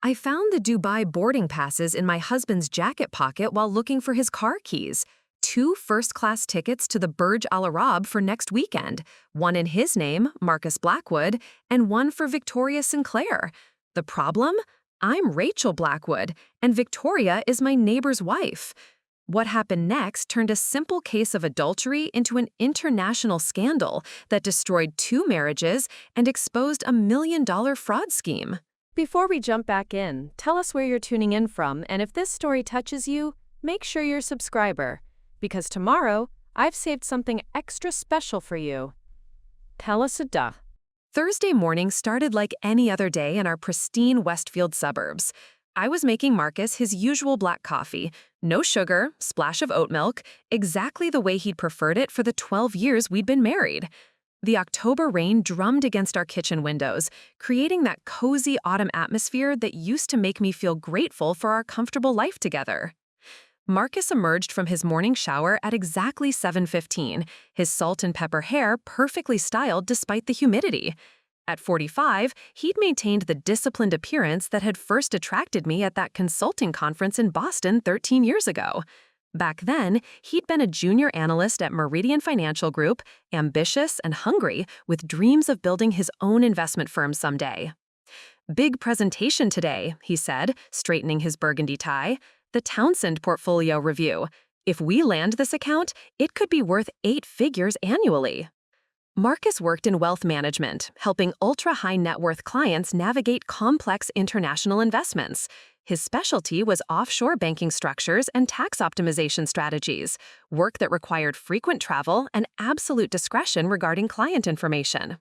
I found the Dubai boarding passes in my husband's jacket pocket while looking for his car keys. Two first-class tickets to the Burj Al Arab for next weekend, one in his name, Marcus Blackwood, and one for Victoria Sinclair. The problem? I'm Rachel Blackwood, and Victoria is my neighbor's wife. What happened next turned a simple case of adultery into an international scandal that destroyed two marriages and exposed a $1 million fraud scheme. Before we jump back in, tell us where you're tuning in from, and if this story touches you, make sure you're a subscriber. Because tomorrow, I've saved something extra special for you. Tell us a duh. Thursday morning started like any other day in our pristine Westfield suburbs. I was making Marcus his usual black coffee, no sugar, splash of oat milk, exactly the way he'd preferred it for the 12 years we'd been married. The October rain drummed against our kitchen windows, creating that cozy autumn atmosphere that used to make me feel grateful for our comfortable life together. Marcus emerged from his morning shower at exactly 7:15, his salt and pepper hair perfectly styled despite the humidity. At 45, he'd maintained the disciplined appearance that had first attracted me at that consulting conference in Boston 13 years ago. Back then, he'd been a junior analyst at Meridian Financial Group, ambitious and hungry, with dreams of building his own investment firm someday. "Big presentation today," he said, straightening his burgundy tie. "The Townsend portfolio review. If we land this account, it could be worth 8 figures annually." Marcus worked in wealth management, helping ultra-high net worth clients navigate complex international investments. His specialty was offshore banking structures and tax optimization strategies, work that required frequent travel and absolute discretion regarding client information.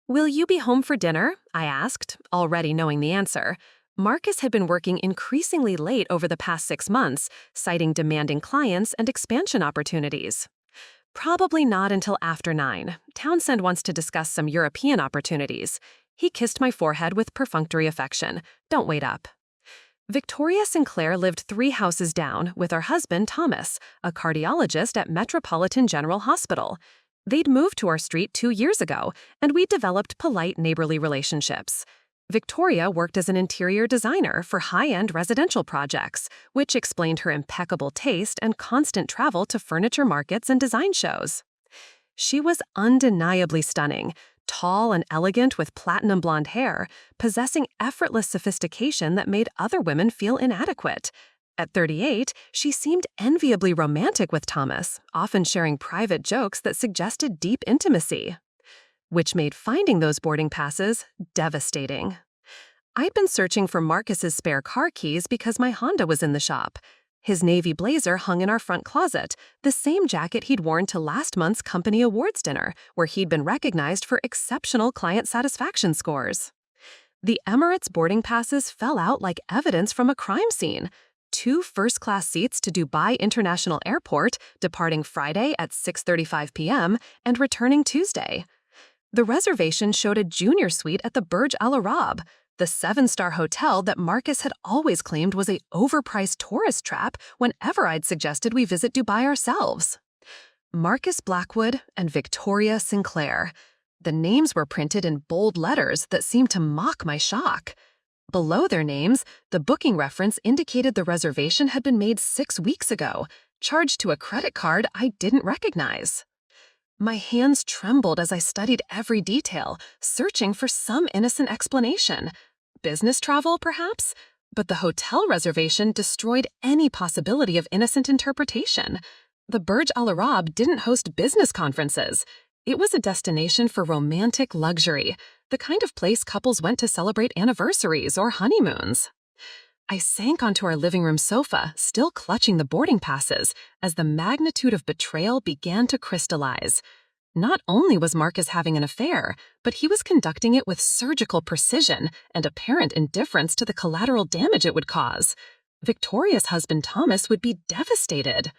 "Will you be home for dinner?" I asked, already knowing the answer. Marcus had been working increasingly late over the past 6 months, citing demanding clients and expansion opportunities. "Probably not until after 9. Townsend wants to discuss some European opportunities." He kissed my forehead with perfunctory affection. "Don't wait up." Victoria Sinclair lived 3 houses down with her husband, Thomas, a cardiologist at Metropolitan General Hospital. They'd moved to our street 2 years ago, and we'd developed polite neighborly relationships. Victoria worked as an interior designer for high-end residential projects, which explained her impeccable taste and constant travel to furniture markets and design shows. She was undeniably stunning, tall and elegant with platinum blonde hair, possessing effortless sophistication that made other women feel inadequate. At 38, she seemed enviably romantic with Thomas, often sharing private jokes that suggested deep intimacy, which made finding those boarding passes devastating. I'd been searching for Marcus's spare car keys because my Honda was in the shop. His navy blazer hung in our front closet, the same jacket he'd worn to last month's company awards dinner, where he'd been recognized for exceptional client satisfaction scores. The Emirates boarding passes fell out like evidence from a crime scene. 2 first-class seats to Dubai International Airport, departing Friday at 6:35 p.m. and returning Tuesday. The reservation showed a junior suite at the Burj Al Arab, the 7-star hotel that Marcus had always claimed was an overpriced tourist trap whenever I'd suggested we visit Dubai ourselves. Marcus Blackwood and Victoria Sinclair. The names were printed in bold letters that seemed to mock my shock. Below their names, the booking reference indicated the reservation had been made 6 weeks ago, charged to a credit card I didn't recognize. My hands trembled as I studied every detail, searching for some innocent explanation. Business travel, perhaps? But the hotel reservation destroyed any possibility of innocent interpretation. The Burj Al Arab didn't host business conferences. It was a destination for romantic luxury, the kind of place couples went to celebrate anniversaries or honeymoons. I sank onto our living room sofa, still clutching the boarding passes, as the magnitude of betrayal began to crystallize. Not only was Marcus having an affair, but he was conducting it with surgical precision and apparent indifference to the collateral damage it would cause. Victoria's husband Thomas would be devastated.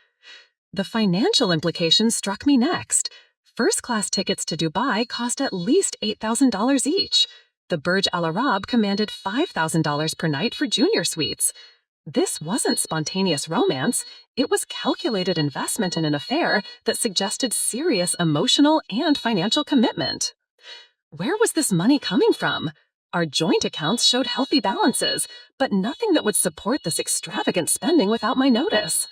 The financial implications struck me next. First-class tickets to Dubai cost at least $8,000 each. The Burj Al Arab commanded $5,000 per night for junior suites. This wasn't spontaneous romance, it was calculated investment in an affair that suggested serious emotional and financial commitment. Where was this money coming from? Our joint accounts showed healthy balances, but nothing that would support this extravagant spending without my notice.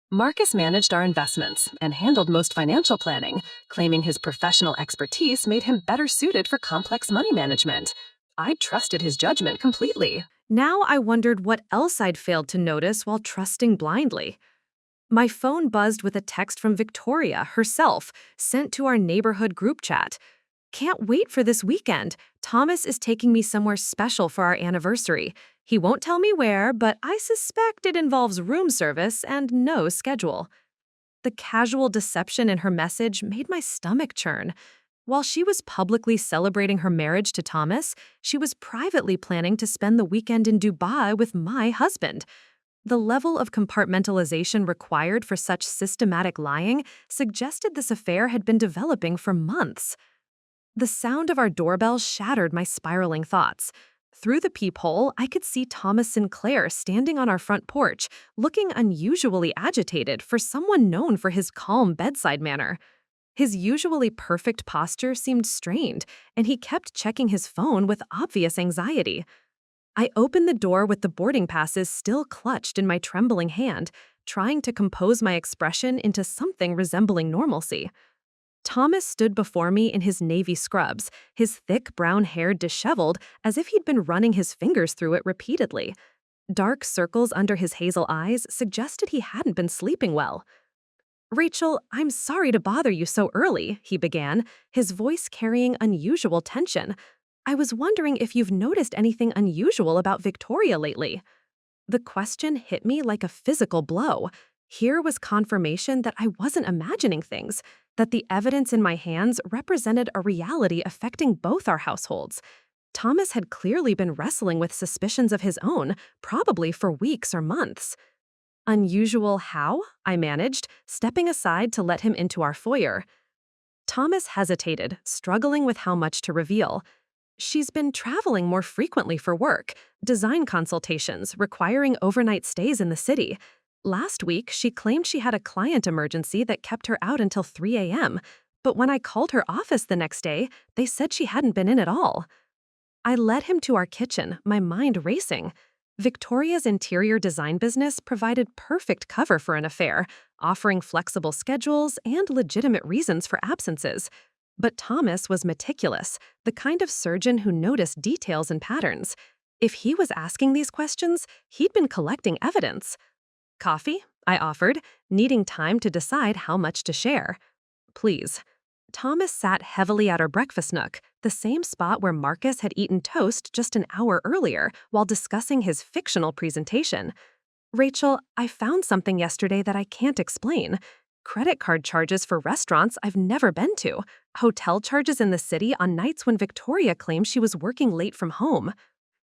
Marcus managed our investments and handled most financial planning, claiming his professional expertise made him better suited for complex money management. I trusted his judgment completely. Now I wondered what else I'd failed to notice while trusting blindly. My phone buzzed with a text from Victoria herself, sent to our neighborhood group chat. Can't wait for this weekend. Thomas is taking me somewhere special for our anniversary. He won't tell me where, but I suspect it involves room service and no schedule. The casual deception in her message made my stomach churn. While she was publicly celebrating her marriage to Thomas, she was privately planning to spend the weekend in Dubai with my husband. The level of compartmentalization required for such systematic lying suggested this affair had been developing for months. The sound of our doorbell shattered my spiraling thoughts. Through the peephole, I could see Thomas Sinclair standing on our front porch, looking unusually agitated for someone known for his calm bedside manner. His usually perfect posture seemed strained, and he kept checking his phone with obvious anxiety. I opened the door with the boarding passes still clutched in my trembling hand, trying to compose my expression into something resembling normalcy. Thomas stood before me in his navy scrubs, his thick brown hair disheveled as if he'd been running his fingers through it repeatedly. Dark circles under his hazel eyes suggested he hadn't been sleeping well. "Rachel, I'm sorry to bother you so early," he began, his voice carrying unusual tension. "I was wondering if you've noticed anything unusual about Victoria lately." The question hit me like a physical blow. Here was confirmation that I wasn't imagining things, that the evidence in my hands represented a reality affecting both our households. Thomas had clearly been wrestling with suspicions of his own, probably for weeks or months. "Unusual how?" I managed, stepping aside to let him into our foyer. Thomas hesitated, struggling with how much to reveal. "She's been traveling more frequently for work, design consultations requiring overnight stays in the city. Last week, she claimed she had a client emergency that kept her out until 3 a.m., but when I called her office the next day, they said she hadn't been in at all." I led him to our kitchen, my mind racing. Victoria's interior design business provided perfect cover for an affair, offering flexible schedules and legitimate reasons for absences. But Thomas was meticulous, the kind of surgeon who noticed details and patterns. If he was asking these questions, he'd been collecting evidence. "Coffee?" I offered, needing time to decide how much to share. "Please." Thomas sat heavily at our breakfast nook, the same spot where Marcus had eaten toast just an hour earlier while discussing his fictional presentation. "Rachel, I found something yesterday that I can't explain. Credit card charges for restaurants I've never been to, hotel charges in the city on nights when Victoria claimed she was working late from home."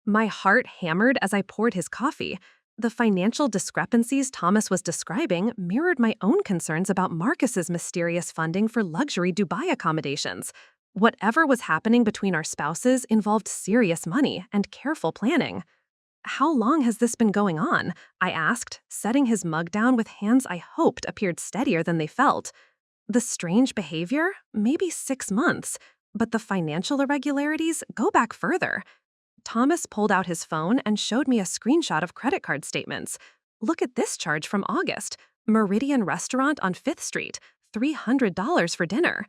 My heart hammered as I poured his coffee. The financial discrepancies Thomas was describing mirrored my own concerns about Marcus's mysterious funding for luxury Dubai accommodations. Whatever was happening between our spouses involved serious money and careful planning. "How long has this been going on?" I asked, setting his mug down with hands I hoped appeared steadier than they felt. The strange behavior? Maybe 6 months. But the financial irregularities go back further. Thomas pulled out his phone and showed me a screenshot of credit card statements. "Look at this charge from August. Meridian Restaurant on 5th Street, $300 for dinner."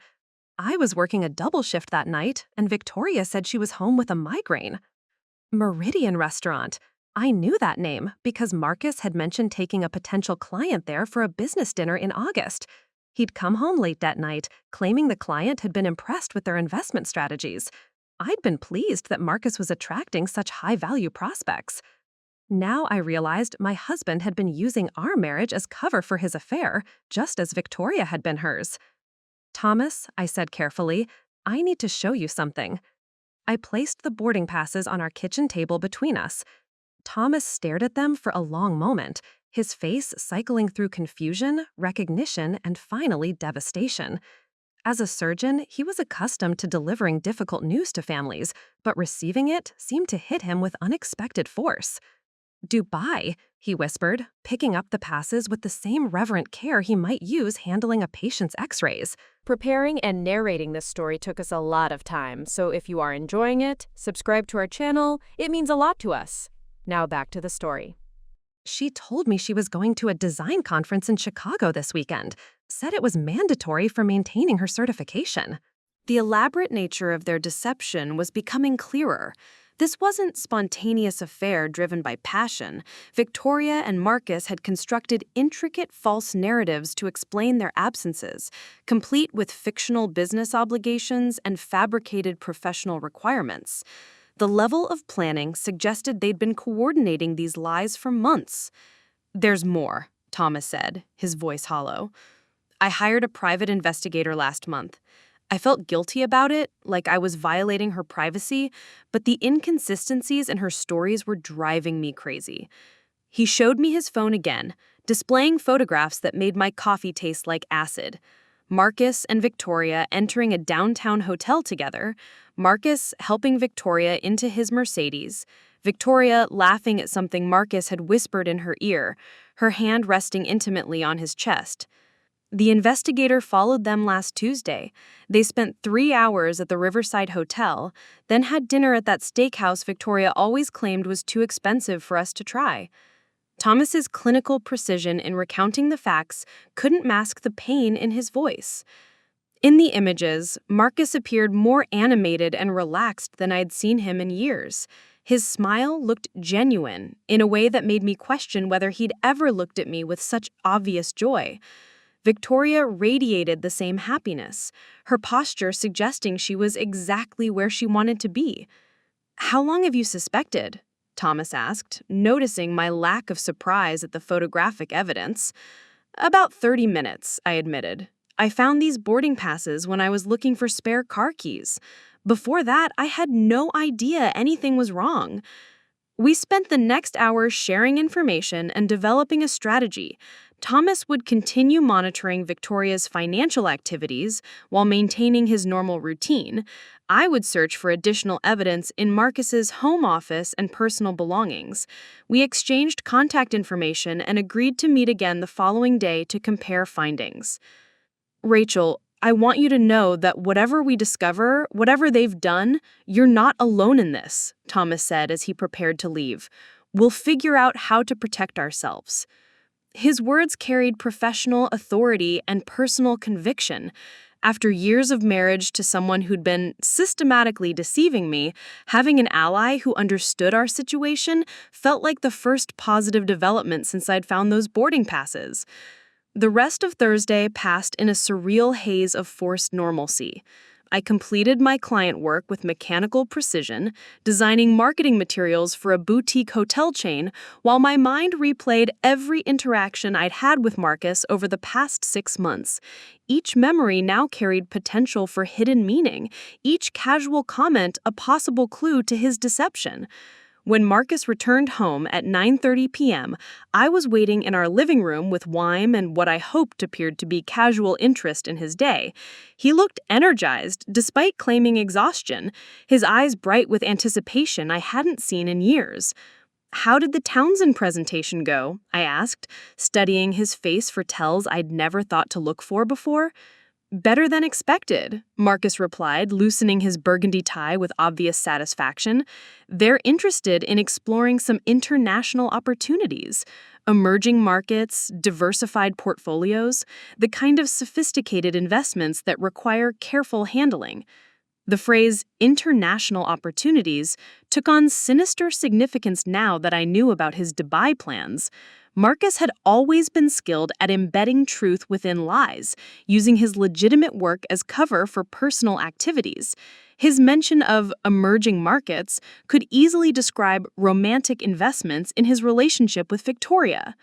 I was working a double shift that night, and Victoria said she was home with a migraine. Meridian Restaurant. I knew that name because Marcus had mentioned taking a potential client there for a business dinner in August. He'd come home late that night, claiming the client had been impressed with their investment strategies. I'd been pleased that Marcus was attracting such high-value prospects. Now I realized my husband had been using our marriage as cover for his affair, just as Victoria had been hers. "Thomas," I said carefully, "I need to show you something." I placed the boarding passes on our kitchen table between us. Thomas stared at them for a long moment, his face cycling through confusion, recognition, and finally devastation. As a surgeon, he was accustomed to delivering difficult news to families, but receiving it seemed to hit him with unexpected force. Dubai, he whispered, picking up the passes with the same reverent care he might use handling a patient's x-rays. Preparing and narrating this story took us a lot of time, so if you are enjoying it, subscribe to our channel. It means a lot to us. Now back to the story. She told me she was going to a design conference in Chicago this weekend, said it was mandatory for maintaining her certification. The elaborate nature of their deception was becoming clearer. This wasn't spontaneous affair driven by passion. Victoria and Marcus had constructed intricate false narratives to explain their absences, complete with fictional business obligations and fabricated professional requirements. The level of planning suggested they'd been coordinating these lies for months. "There's more," Thomas said, his voice hollow. "I hired a private investigator last month. I felt guilty about it, like I was violating her privacy, but the inconsistencies in her stories were driving me crazy." He showed me his phone again, displaying photographs that made my coffee taste like acid. Marcus and Victoria entering a downtown hotel together, Marcus helping Victoria into his Mercedes, Victoria laughing at something Marcus had whispered in her ear, her hand resting intimately on his chest. The investigator followed them last Tuesday. They spent 3 hours at the Riverside Hotel, then had dinner at that steakhouse Victoria always claimed was too expensive for us to try. Thomas's clinical precision in recounting the facts couldn't mask the pain in his voice. In the images, Marcus appeared more animated and relaxed than I'd seen him in years. His smile looked genuine, in a way that made me question whether he'd ever looked at me with such obvious joy. Victoria radiated the same happiness, her posture suggesting she was exactly where she wanted to be. "How long have you suspected?" Thomas asked, noticing my lack of surprise at the photographic evidence. "About 30 minutes, I admitted. I found these boarding passes when I was looking for spare car keys. Before that, I had no idea anything was wrong." We spent the next hour sharing information and developing a strategy. Thomas would continue monitoring Victoria's financial activities while maintaining his normal routine. I would search for additional evidence in Marcus's home office and personal belongings. We exchanged contact information and agreed to meet again the following day to compare findings. "Rachel, I want you to know that whatever we discover, whatever they've done, you're not alone in this," Thomas said as he prepared to leave. "We'll figure out how to protect ourselves." His words carried professional authority and personal conviction. After years of marriage to someone who'd been systematically deceiving me, having an ally who understood our situation felt like the first positive development since I'd found those boarding passes. The rest of Thursday passed in a surreal haze of forced normalcy. I completed my client work with mechanical precision, designing marketing materials for a boutique hotel chain, while my mind replayed every interaction I'd had with Marcus over the past 6 months. Each memory now carried potential for hidden meaning, each casual comment a possible clue to his deception. When Marcus returned home at 9:30 p.m., I was waiting in our living room with wine and what I hoped appeared to be casual interest in his day. He looked energized, despite claiming exhaustion, his eyes bright with anticipation I hadn't seen in years. "How did the Townsend presentation go?" I asked, studying his face for tells I'd never thought to look for before. "Better than expected," Marcus replied, loosening his burgundy tie with obvious satisfaction. "They're interested in exploring some international opportunities, emerging markets, diversified portfolios, the kind of sophisticated investments that require careful handling." The phrase international opportunities took on sinister significance now that I knew about his Dubai plans. Marcus had always been skilled at embedding truth within lies, using his legitimate work as cover for personal activities. His mention of emerging markets could easily describe romantic investments in his relationship with Victoria.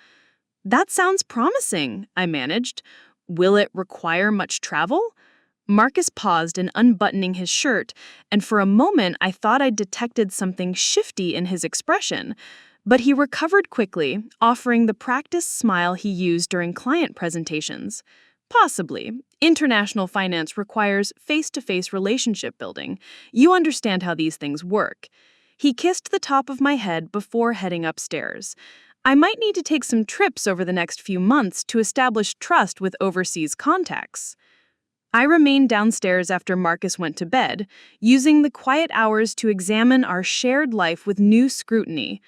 "That sounds promising," I managed. "Will it require much travel?" Marcus paused in unbuttoning his shirt, and for a moment I thought I'd detected something shifty in his expression. But he recovered quickly, offering the practiced smile he used during client presentations. "Possibly. International finance requires face-to-face relationship building. You understand how these things work." He kissed the top of my head before heading upstairs. I might need to take some trips over the next few months to establish trust with overseas contacts. I remained downstairs after Marcus went to bed, using the quiet hours to examine our shared life with new scrutiny.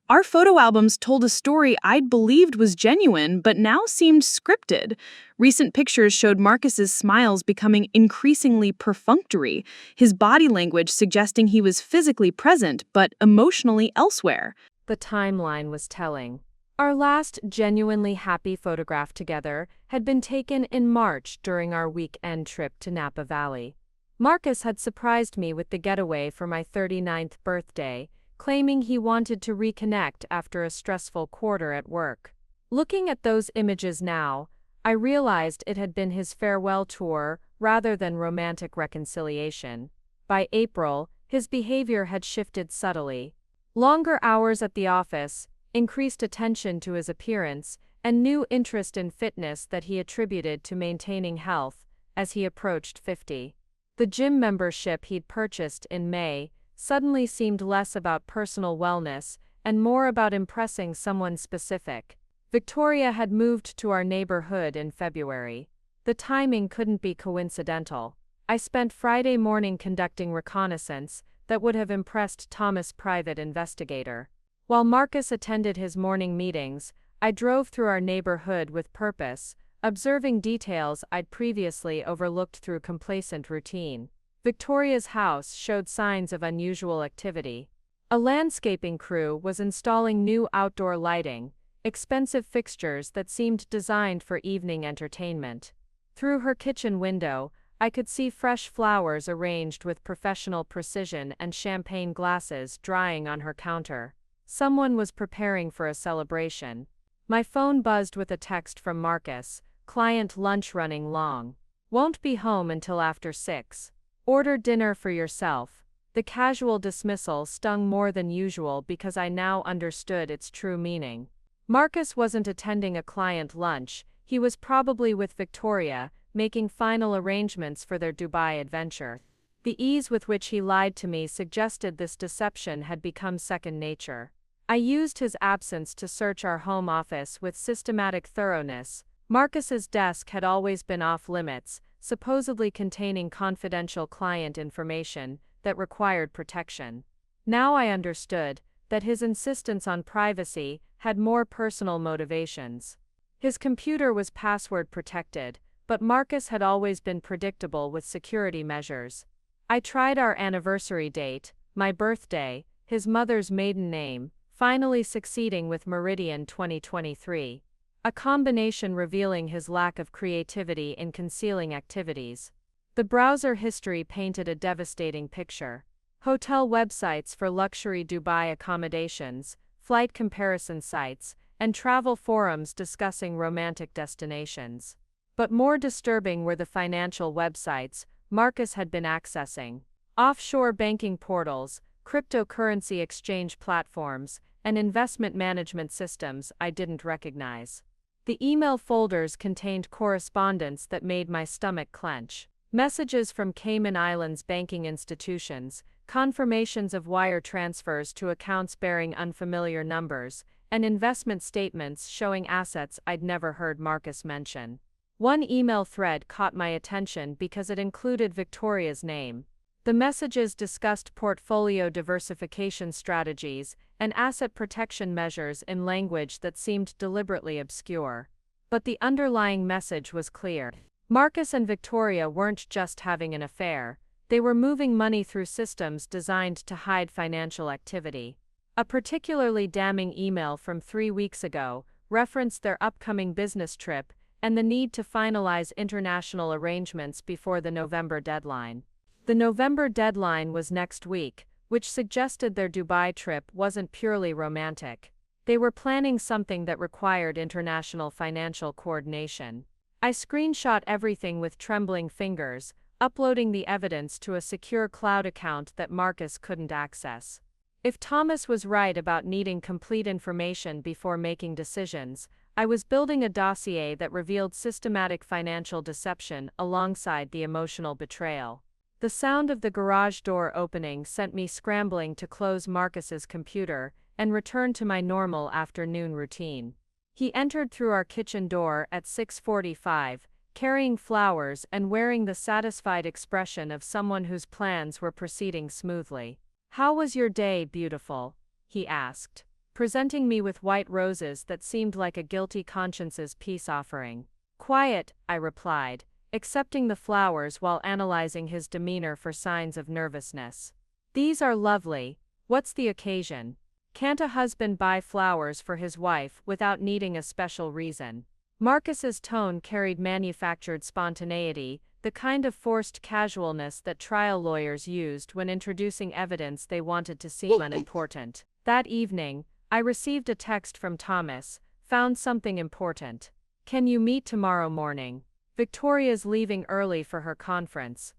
Our photo albums told a story I'd believed was genuine, but now seemed scripted. Recent pictures showed Marcus's smiles becoming increasingly perfunctory, his body language suggesting he was physically present but emotionally elsewhere. The timeline was telling. Our last genuinely happy photograph together had been taken in March during our weekend trip to Napa Valley. Marcus had surprised me with the getaway for my 39th birthday, claiming he wanted to reconnect after a stressful quarter at work. Looking at those images now, I realized it had been his farewell tour rather than romantic reconciliation. By April, his behavior had shifted subtly. Longer hours at the office, increased attention to his appearance, and new interest in fitness that he attributed to maintaining health as he approached 50. The gym membership he'd purchased in May suddenly seemed less about personal wellness and more about impressing someone specific. Victoria had moved to our neighborhood in February. The timing couldn't be coincidental. I spent Friday morning conducting reconnaissance that would have impressed Thomas' private investigator. While Marcus attended his morning meetings, I drove through our neighborhood with purpose, observing details I'd previously overlooked through complacent routine. Victoria's house showed signs of unusual activity. A landscaping crew was installing new outdoor lighting, expensive fixtures that seemed designed for evening entertainment. Through her kitchen window, I could see fresh flowers arranged with professional precision and champagne glasses drying on her counter. Someone was preparing for a celebration. My phone buzzed with a text from Marcus, "Client lunch running long. Won't be home until after 6. Order dinner for yourself." The casual dismissal stung more than usual because I now understood its true meaning. Marcus wasn't attending a client lunch, he was probably with Victoria, making final arrangements for their Dubai adventure. The ease with which he lied to me suggested this deception had become second nature. I used his absence to search our home office with systematic thoroughness. Marcus's desk had always been off limits, supposedly containing confidential client information that required protection. Now I understood that his insistence on privacy had more personal motivations. His computer was password protected, but Marcus had always been predictable with security measures. I tried our anniversary date, my birthday, his mother's maiden name, finally succeeding with Meridian 2023. A combination revealing his lack of creativity in concealing activities. The browser history painted a devastating picture. Hotel websites for luxury Dubai accommodations, flight comparison sites, and travel forums discussing romantic destinations. But more disturbing were the financial websites Marcus had been accessing. Offshore banking portals, cryptocurrency exchange platforms, and investment management systems I didn't recognize. The email folders contained correspondence that made my stomach clench. Messages from Cayman Islands banking institutions, confirmations of wire transfers to accounts bearing unfamiliar numbers, and investment statements showing assets I'd never heard Marcus mention. One email thread caught my attention because it included Victoria's name. The messages discussed portfolio diversification strategies and asset protection measures in language that seemed deliberately obscure. But the underlying message was clear. Marcus and Victoria weren't just having an affair, they were moving money through systems designed to hide financial activity. A particularly damning email from 3 weeks ago referenced their upcoming business trip and the need to finalize international arrangements before the November deadline. The November deadline was next week, which suggested their Dubai trip wasn't purely romantic. They were planning something that required international financial coordination. I screenshot everything with trembling fingers, uploading the evidence to a secure cloud account that Marcus couldn't access. If Thomas was right about needing complete information before making decisions, I was building a dossier that revealed systematic financial deception alongside the emotional betrayal. The sound of the garage door opening sent me scrambling to close Marcus's computer and return to my normal afternoon routine. He entered through our kitchen door at 6:45, carrying flowers and wearing the satisfied expression of someone whose plans were proceeding smoothly. "How was your day, beautiful?" he asked, presenting me with white roses that seemed like a guilty conscience's peace offering. "Quiet," I replied, accepting the flowers while analyzing his demeanor for signs of nervousness. "These are lovely. What's the occasion? Can't a husband buy flowers for his wife without needing a special reason?" Marcus's tone carried manufactured spontaneity, the kind of forced casualness that trial lawyers used when introducing evidence they wanted to seem unimportant. That evening, I received a text from Thomas, "Found something important. Can you meet tomorrow morning? Victoria's leaving early for her conference."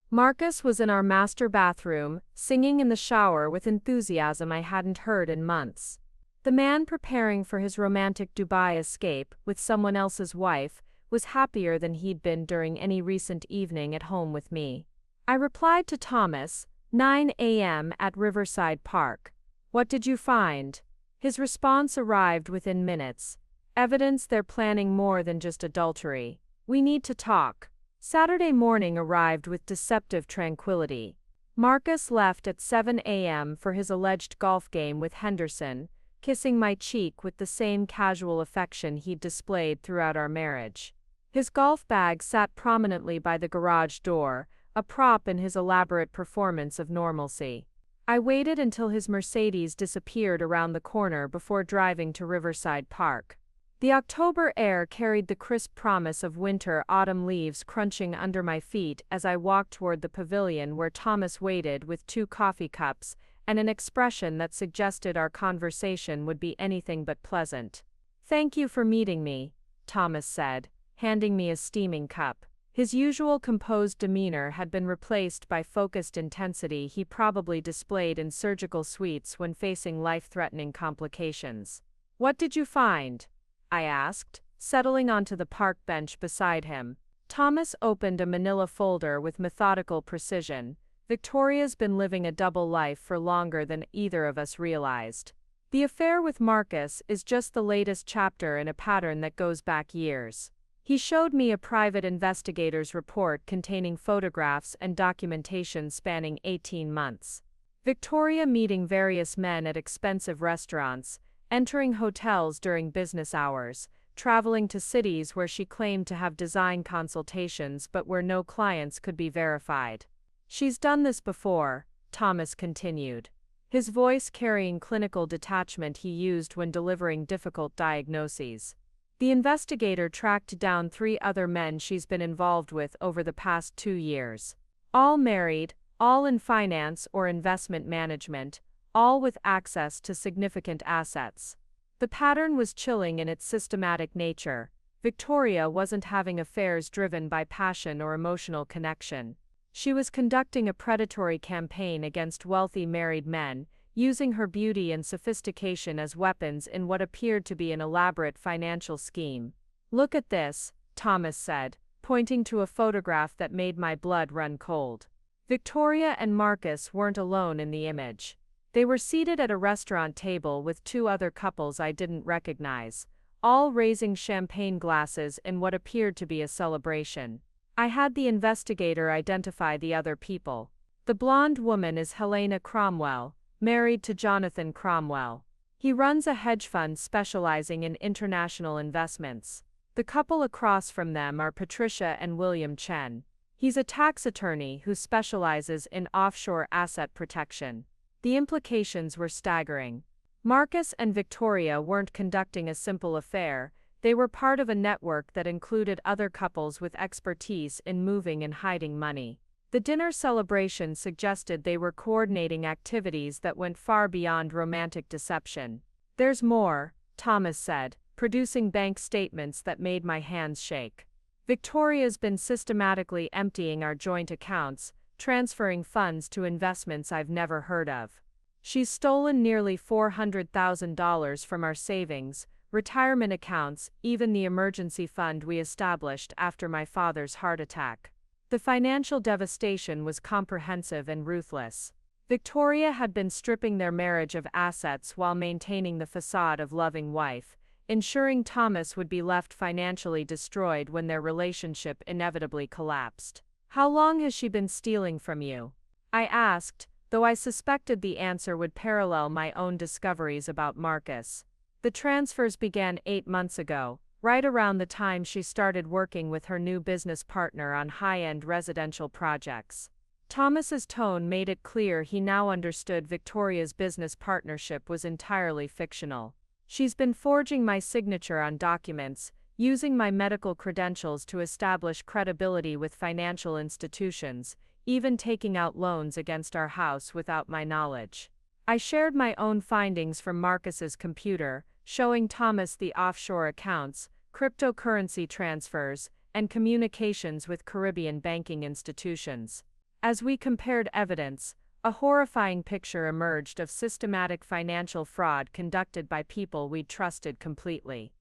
Marcus was in our master bathroom, singing in the shower with enthusiasm I hadn't heard in months. The man preparing for his romantic Dubai escape with someone else's wife was happier than he'd been during any recent evening at home with me. I replied to Thomas, 9 a.m. at Riverside Park. "What did you find?" His response arrived within minutes. "Evidence they're planning more than just adultery. We need to talk." Saturday morning arrived with deceptive tranquility. Marcus left at 7 a.m. for his alleged golf game with Henderson, kissing my cheek with the same casual affection he'd displayed throughout our marriage. His golf bag sat prominently by the garage door, a prop in his elaborate performance of normalcy. I waited until his Mercedes disappeared around the corner before driving to Riverside Park. The October air carried the crisp promise of winter-autumn leaves crunching under my feet as I walked toward the pavilion where Thomas waited with 2 coffee cups and an expression that suggested our conversation would be anything but pleasant. "Thank you for meeting me," Thomas said, handing me a steaming cup. His usual composed demeanor had been replaced by focused intensity he probably displayed in surgical suites when facing life-threatening complications. "What did you find?" I asked, settling onto the park bench beside him. Thomas opened a manila folder with methodical precision. "Victoria's been living a double life for longer than either of us realized. The affair with Marcus is just the latest chapter in a pattern that goes back years." He showed me a private investigator's report containing photographs and documentation spanning 18 months. Victoria meeting various men at expensive restaurants, entering hotels during business hours, traveling to cities where she claimed to have design consultations but where no clients could be verified. "She's done this before," Thomas continued, his voice carrying clinical detachment he used when delivering difficult diagnoses. The investigator tracked down 3 other men she's been involved with over the past 2 years. All married, all in finance or investment management, all with access to significant assets. The pattern was chilling in its systematic nature. Victoria wasn't having affairs driven by passion or emotional connection. She was conducting a predatory campaign against wealthy married men, using her beauty and sophistication as weapons in what appeared to be an elaborate financial scheme. "Look at this," Thomas said, pointing to a photograph that made my blood run cold. Victoria and Marcus weren't alone in the image. They were seated at a restaurant table with 2 other couples I didn't recognize, all raising champagne glasses in what appeared to be a celebration. I had the investigator identify the other people. The blonde woman is Helena Cromwell, married to Jonathan Cromwell. He runs a hedge fund specializing in international investments. The couple across from them are Patricia and William Chen. He's a tax attorney who specializes in offshore asset protection. The implications were staggering. Marcus and Victoria weren't conducting a simple affair, they were part of a network that included other couples with expertise in moving and hiding money. The dinner celebration suggested they were coordinating activities that went far beyond romantic deception. "There's more," Thomas said, producing bank statements that made my hands shake. "Victoria's been systematically emptying our joint accounts, transferring funds to investments I've never heard of. She's stolen nearly $400,000 from our savings, retirement accounts, even the emergency fund we established after my father's heart attack. The financial devastation was comprehensive and ruthless. Victoria had been stripping their marriage of assets while maintaining the facade of loving wife, ensuring Thomas would be left financially destroyed when their relationship inevitably collapsed. "How long has she been stealing from you?" I asked, though I suspected the answer would parallel my own discoveries about Marcus. The transfers began 8 months ago, right around the time she started working with her new business partner on high-end residential projects. Thomas's tone made it clear he now understood Victoria's business partnership was entirely fictional. "She's been forging my signature on documents, using my medical credentials to establish credibility with financial institutions, even taking out loans against our house without my knowledge." I shared my own findings from Marcus's computer, showing Thomas the offshore accounts, cryptocurrency transfers, and communications with Caribbean banking institutions. As we compared evidence, a horrifying picture emerged of systematic financial fraud conducted by people we'd trusted completely.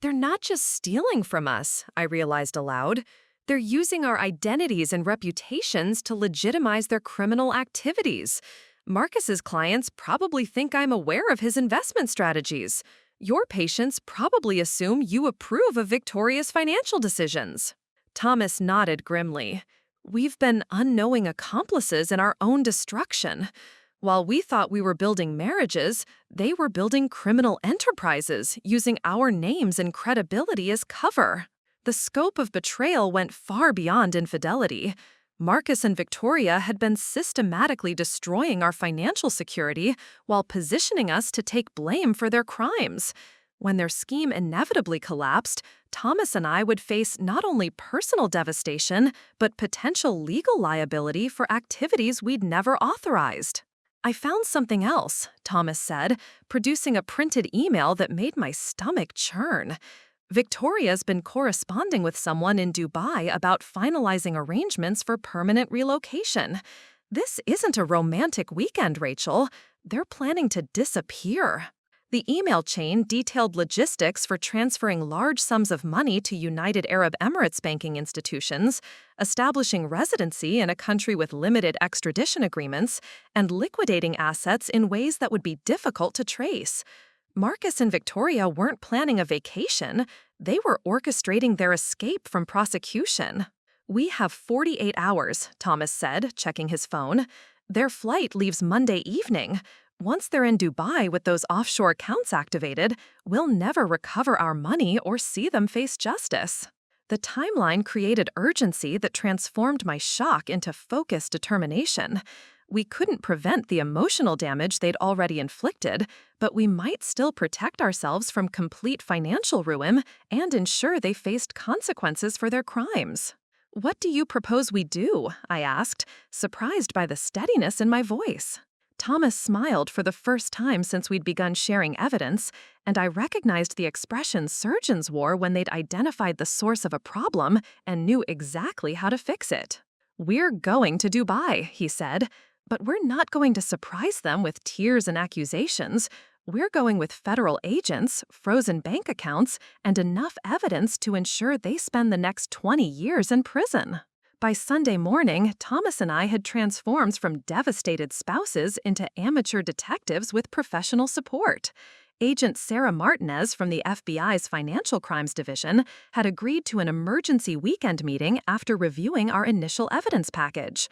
They're not just stealing from us, I realized aloud. They're using our identities and reputations to legitimize their criminal activities. Marcus's clients probably think I'm aware of his investment strategies. Your patients probably assume you approve of Victoria's financial decisions. Thomas nodded grimly. We've been unknowing accomplices in our own destruction. While we thought we were building marriages, they were building criminal enterprises, using our names and credibility as cover. The scope of betrayal went far beyond infidelity. Marcus and Victoria had been systematically destroying our financial security while positioning us to take blame for their crimes. When their scheme inevitably collapsed, Thomas and I would face not only personal devastation, but potential legal liability for activities we'd never authorized. I found something else, Thomas said, producing a printed email that made my stomach churn. Victoria's been corresponding with someone in Dubai about finalizing arrangements for permanent relocation. This isn't a romantic weekend, Rachel. They're planning to disappear. The email chain detailed logistics for transferring large sums of money to United Arab Emirates banking institutions, establishing residency in a country with limited extradition agreements, and liquidating assets in ways that would be difficult to trace. Marcus and Victoria weren't planning a vacation. They were orchestrating their escape from prosecution. "We have 48 hours, Thomas said, checking his phone. Their flight leaves Monday evening. Once they're in Dubai with those offshore accounts activated, we'll never recover our money or see them face justice." The timeline created urgency that transformed my shock into focused determination. We couldn't prevent the emotional damage they'd already inflicted, but we might still protect ourselves from complete financial ruin and ensure they faced consequences for their crimes. "What do you propose we do?" I asked, surprised by the steadiness in my voice. Thomas smiled for the first time since we'd begun sharing evidence, and I recognized the expression surgeons wore when they'd identified the source of a problem and knew exactly how to fix it. "We're going to Dubai," he said, "but we're not going to surprise them with tears and accusations. We're going with federal agents, frozen bank accounts, and enough evidence to ensure they spend the next 20 years in prison." By Sunday morning, Thomas and I had transformed from devastated spouses into amateur detectives with professional support. Agent Sarah Martinez from the FBI's Financial Crimes Division had agreed to an emergency weekend meeting after reviewing our initial evidence package.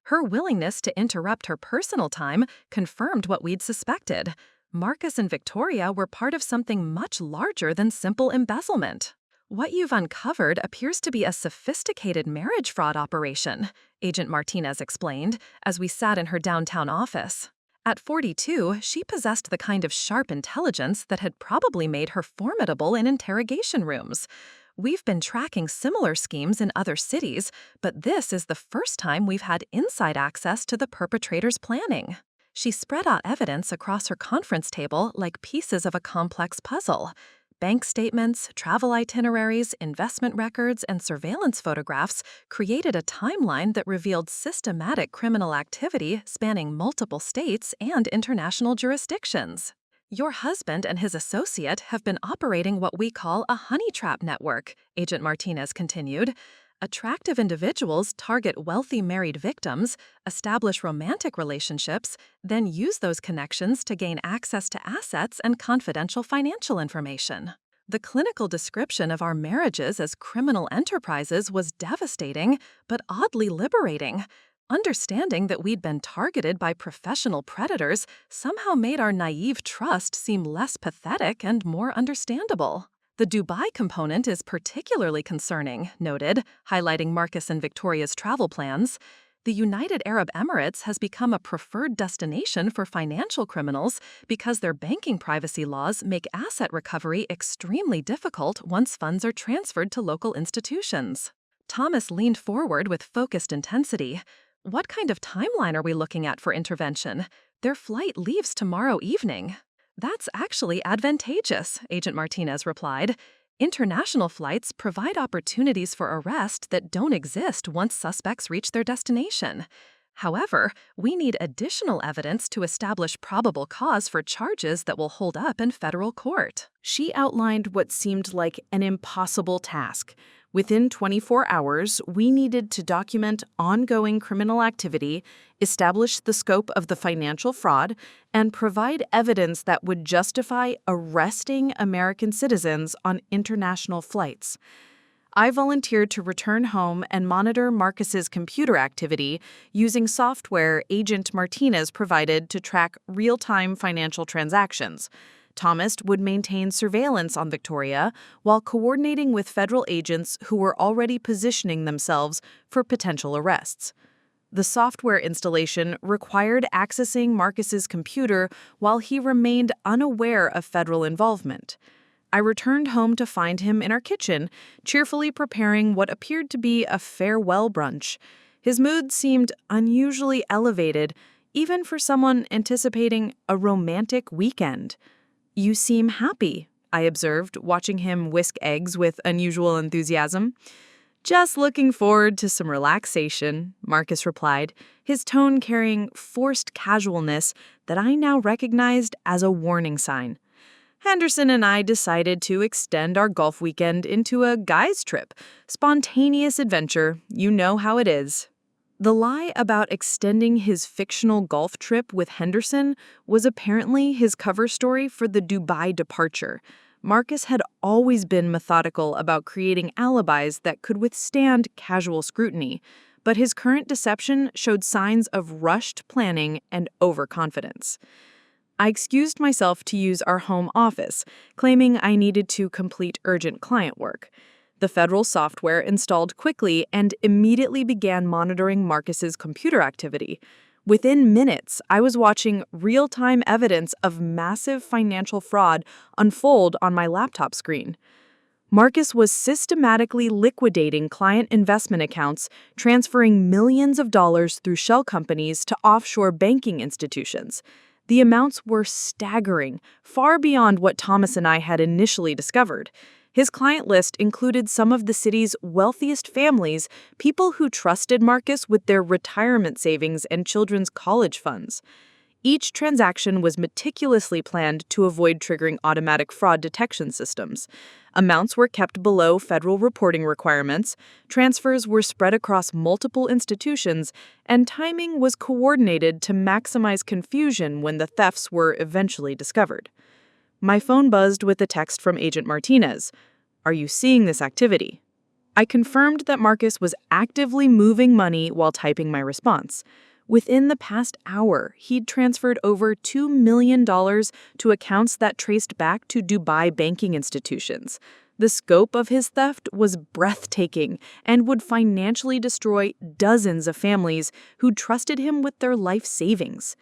Her willingness to interrupt her personal time confirmed what we'd suspected. Marcus and Victoria were part of something much larger than simple embezzlement. "What you've uncovered appears to be a sophisticated marriage fraud operation," Agent Martinez explained, as we sat in her downtown office. At 42, she possessed the kind of sharp intelligence that had probably made her formidable in interrogation rooms. "We've been tracking similar schemes in other cities, but this is the first time we've had inside access to the perpetrator's planning." She spread out evidence across her conference table like pieces of a complex puzzle. Bank statements, travel itineraries, investment records, and surveillance photographs created a timeline that revealed systematic criminal activity spanning multiple states and international jurisdictions. "Your husband and his associate have been operating what we call a honey trap network," Agent Martinez continued. Attractive individuals target wealthy married victims, establish romantic relationships, then use those connections to gain access to assets and confidential financial information. The clinical description of our marriages as criminal enterprises was devastating, but oddly liberating. Understanding that we'd been targeted by professional predators somehow made our naive trust seem less pathetic and more understandable. The Dubai component is particularly concerning, noted, highlighting Marcus and Victoria's travel plans. The United Arab Emirates has become a preferred destination for financial criminals because their banking privacy laws make asset recovery extremely difficult once funds are transferred to local institutions. Thomas leaned forward with focused intensity. What kind of timeline are we looking at for intervention? Their flight leaves tomorrow evening. That's actually advantageous, Agent Martinez replied. International flights provide opportunities for arrest that don't exist once suspects reach their destination. However, we need additional evidence to establish probable cause for charges that will hold up in federal court. She outlined what seemed like an impossible task. Within 24 hours, we needed to document ongoing criminal activity, establish the scope of the financial fraud, and provide evidence that would justify arresting American citizens on international flights. I volunteered to return home and monitor Marcus's computer activity using software Agent Martinez provided to track real-time financial transactions. Thomas would maintain surveillance on Victoria while coordinating with federal agents who were already positioning themselves for potential arrests. The software installation required accessing Marcus's computer while he remained unaware of federal involvement. I returned home to find him in our kitchen, cheerfully preparing what appeared to be a farewell brunch. His mood seemed unusually elevated, even for someone anticipating a romantic weekend. "You seem happy," I observed, watching him whisk eggs with unusual enthusiasm. "Just looking forward to some relaxation," Marcus replied, his tone carrying forced casualness that I now recognized as a warning sign. "Henderson and I decided to extend our golf weekend into a guy's trip. Spontaneous adventure, you know how it is." The lie about extending his fictional golf trip with Henderson was apparently his cover story for the Dubai departure. Marcus had always been methodical about creating alibis that could withstand casual scrutiny, but his current deception showed signs of rushed planning and overconfidence. I excused myself to use our home office, claiming I needed to complete urgent client work. The federal software installed quickly and immediately began monitoring Marcus's computer activity. Within minutes, I was watching real-time evidence of massive financial fraud unfold on my laptop screen. Marcus was systematically liquidating client investment accounts, transferring millions of dollars through shell companies to offshore banking institutions. The amounts were staggering, far beyond what Thomas and I had initially discovered. His client list included some of the city's wealthiest families, people who trusted Marcus with their retirement savings and children's college funds. Each transaction was meticulously planned to avoid triggering automatic fraud detection systems. Amounts were kept below federal reporting requirements, transfers were spread across multiple institutions, and timing was coordinated to maximize confusion when the thefts were eventually discovered. My phone buzzed with a text from Agent Martinez. "Are you seeing this activity?" I confirmed that Marcus was actively moving money while typing my response. Within the past hour, he'd transferred over $2 million to accounts that traced back to Dubai banking institutions. The scope of his theft was breathtaking and would financially destroy dozens of families who trusted him with their life savings.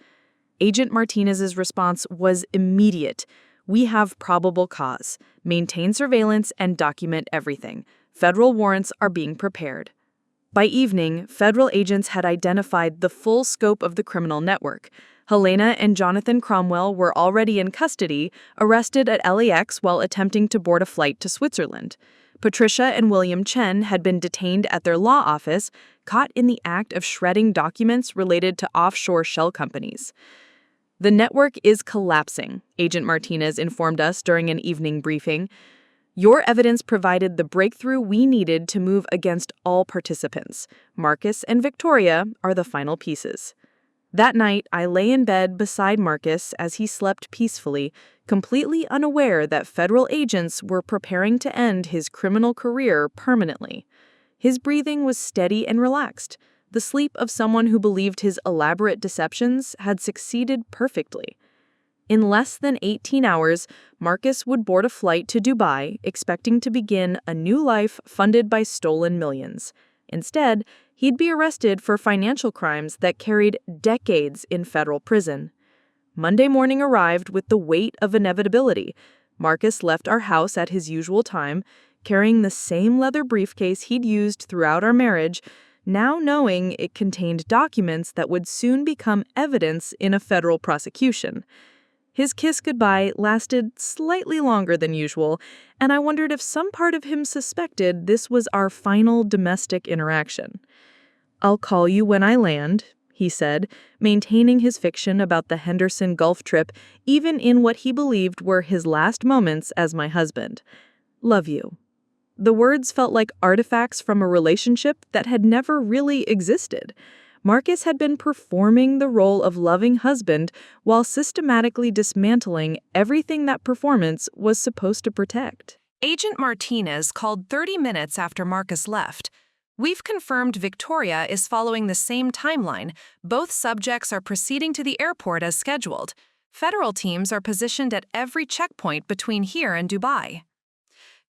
Agent Martinez's response was immediate. "We have probable cause. Maintain surveillance and document everything. Federal warrants are being prepared." By evening, federal agents had identified the full scope of the criminal network. Helena and Jonathan Cromwell were already in custody, arrested at LAX while attempting to board a flight to Switzerland. Patricia and William Chen had been detained at their law office, caught in the act of shredding documents related to offshore shell companies. "The network is collapsing," Agent Martinez informed us during an evening briefing. Your evidence provided the breakthrough we needed to move against all participants. Marcus and Victoria are the final pieces. That night, I lay in bed beside Marcus as he slept peacefully, completely unaware that federal agents were preparing to end his criminal career permanently. His breathing was steady and relaxed, the sleep of someone who believed his elaborate deceptions had succeeded perfectly. In less than 18 hours, Marcus would board a flight to Dubai, expecting to begin a new life funded by stolen millions. Instead, he'd be arrested for financial crimes that carried decades in federal prison. Monday morning arrived with the weight of inevitability. Marcus left our house at his usual time, carrying the same leather briefcase he'd used throughout our marriage, now knowing it contained documents that would soon become evidence in a federal prosecution. His kiss goodbye lasted slightly longer than usual, and I wondered if some part of him suspected this was our final domestic interaction. "I'll call you when I land," he said, maintaining his fiction about the Henderson Gulf trip even in what he believed were his last moments as my husband. "Love you." The words felt like artifacts from a relationship that had never really existed. Marcus had been performing the role of loving husband while systematically dismantling everything that performance was supposed to protect. Agent Martinez called 30 minutes after Marcus left. "We've confirmed Victoria is following the same timeline. Both subjects are proceeding to the airport as scheduled. Federal teams are positioned at every checkpoint between here and Dubai."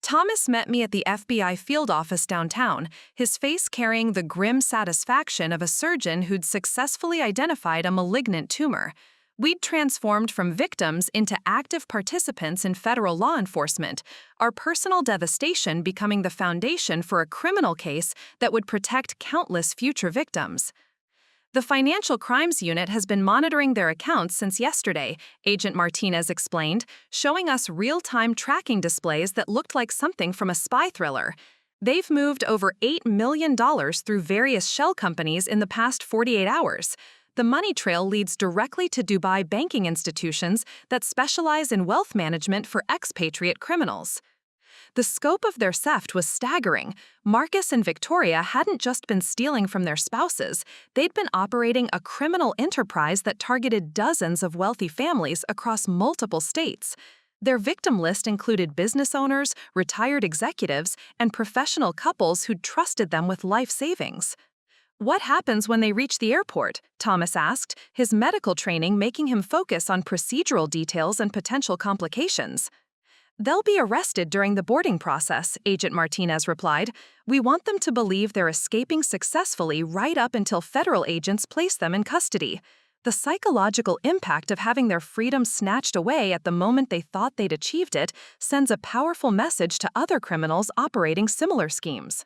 Thomas met me at the FBI field office downtown, his face carrying the grim satisfaction of a surgeon who'd successfully identified a malignant tumor. We'd transformed from victims into active participants in federal law enforcement, our personal devastation becoming the foundation for a criminal case that would protect countless future victims. "The Financial Crimes Unit has been monitoring their accounts since yesterday," Agent Martinez explained, showing us real-time tracking displays that looked like something from a spy thriller. "They've moved over $8 million through various shell companies in the past 48 hours. The money trail leads directly to Dubai banking institutions that specialize in wealth management for expatriate criminals." The scope of their theft was staggering. Marcus and Victoria hadn't just been stealing from their spouses, they'd been operating a criminal enterprise that targeted dozens of wealthy families across multiple states. Their victim list included business owners, retired executives, and professional couples who'd trusted them with life savings. "What happens when they reach the airport?" Thomas asked, his medical training making him focus on procedural details and potential complications. "They'll be arrested during the boarding process," Agent Martinez replied. "We want them to believe they're escaping successfully right up until federal agents place them in custody. The psychological impact of having their freedom snatched away at the moment they thought they'd achieved it sends a powerful message to other criminals operating similar schemes."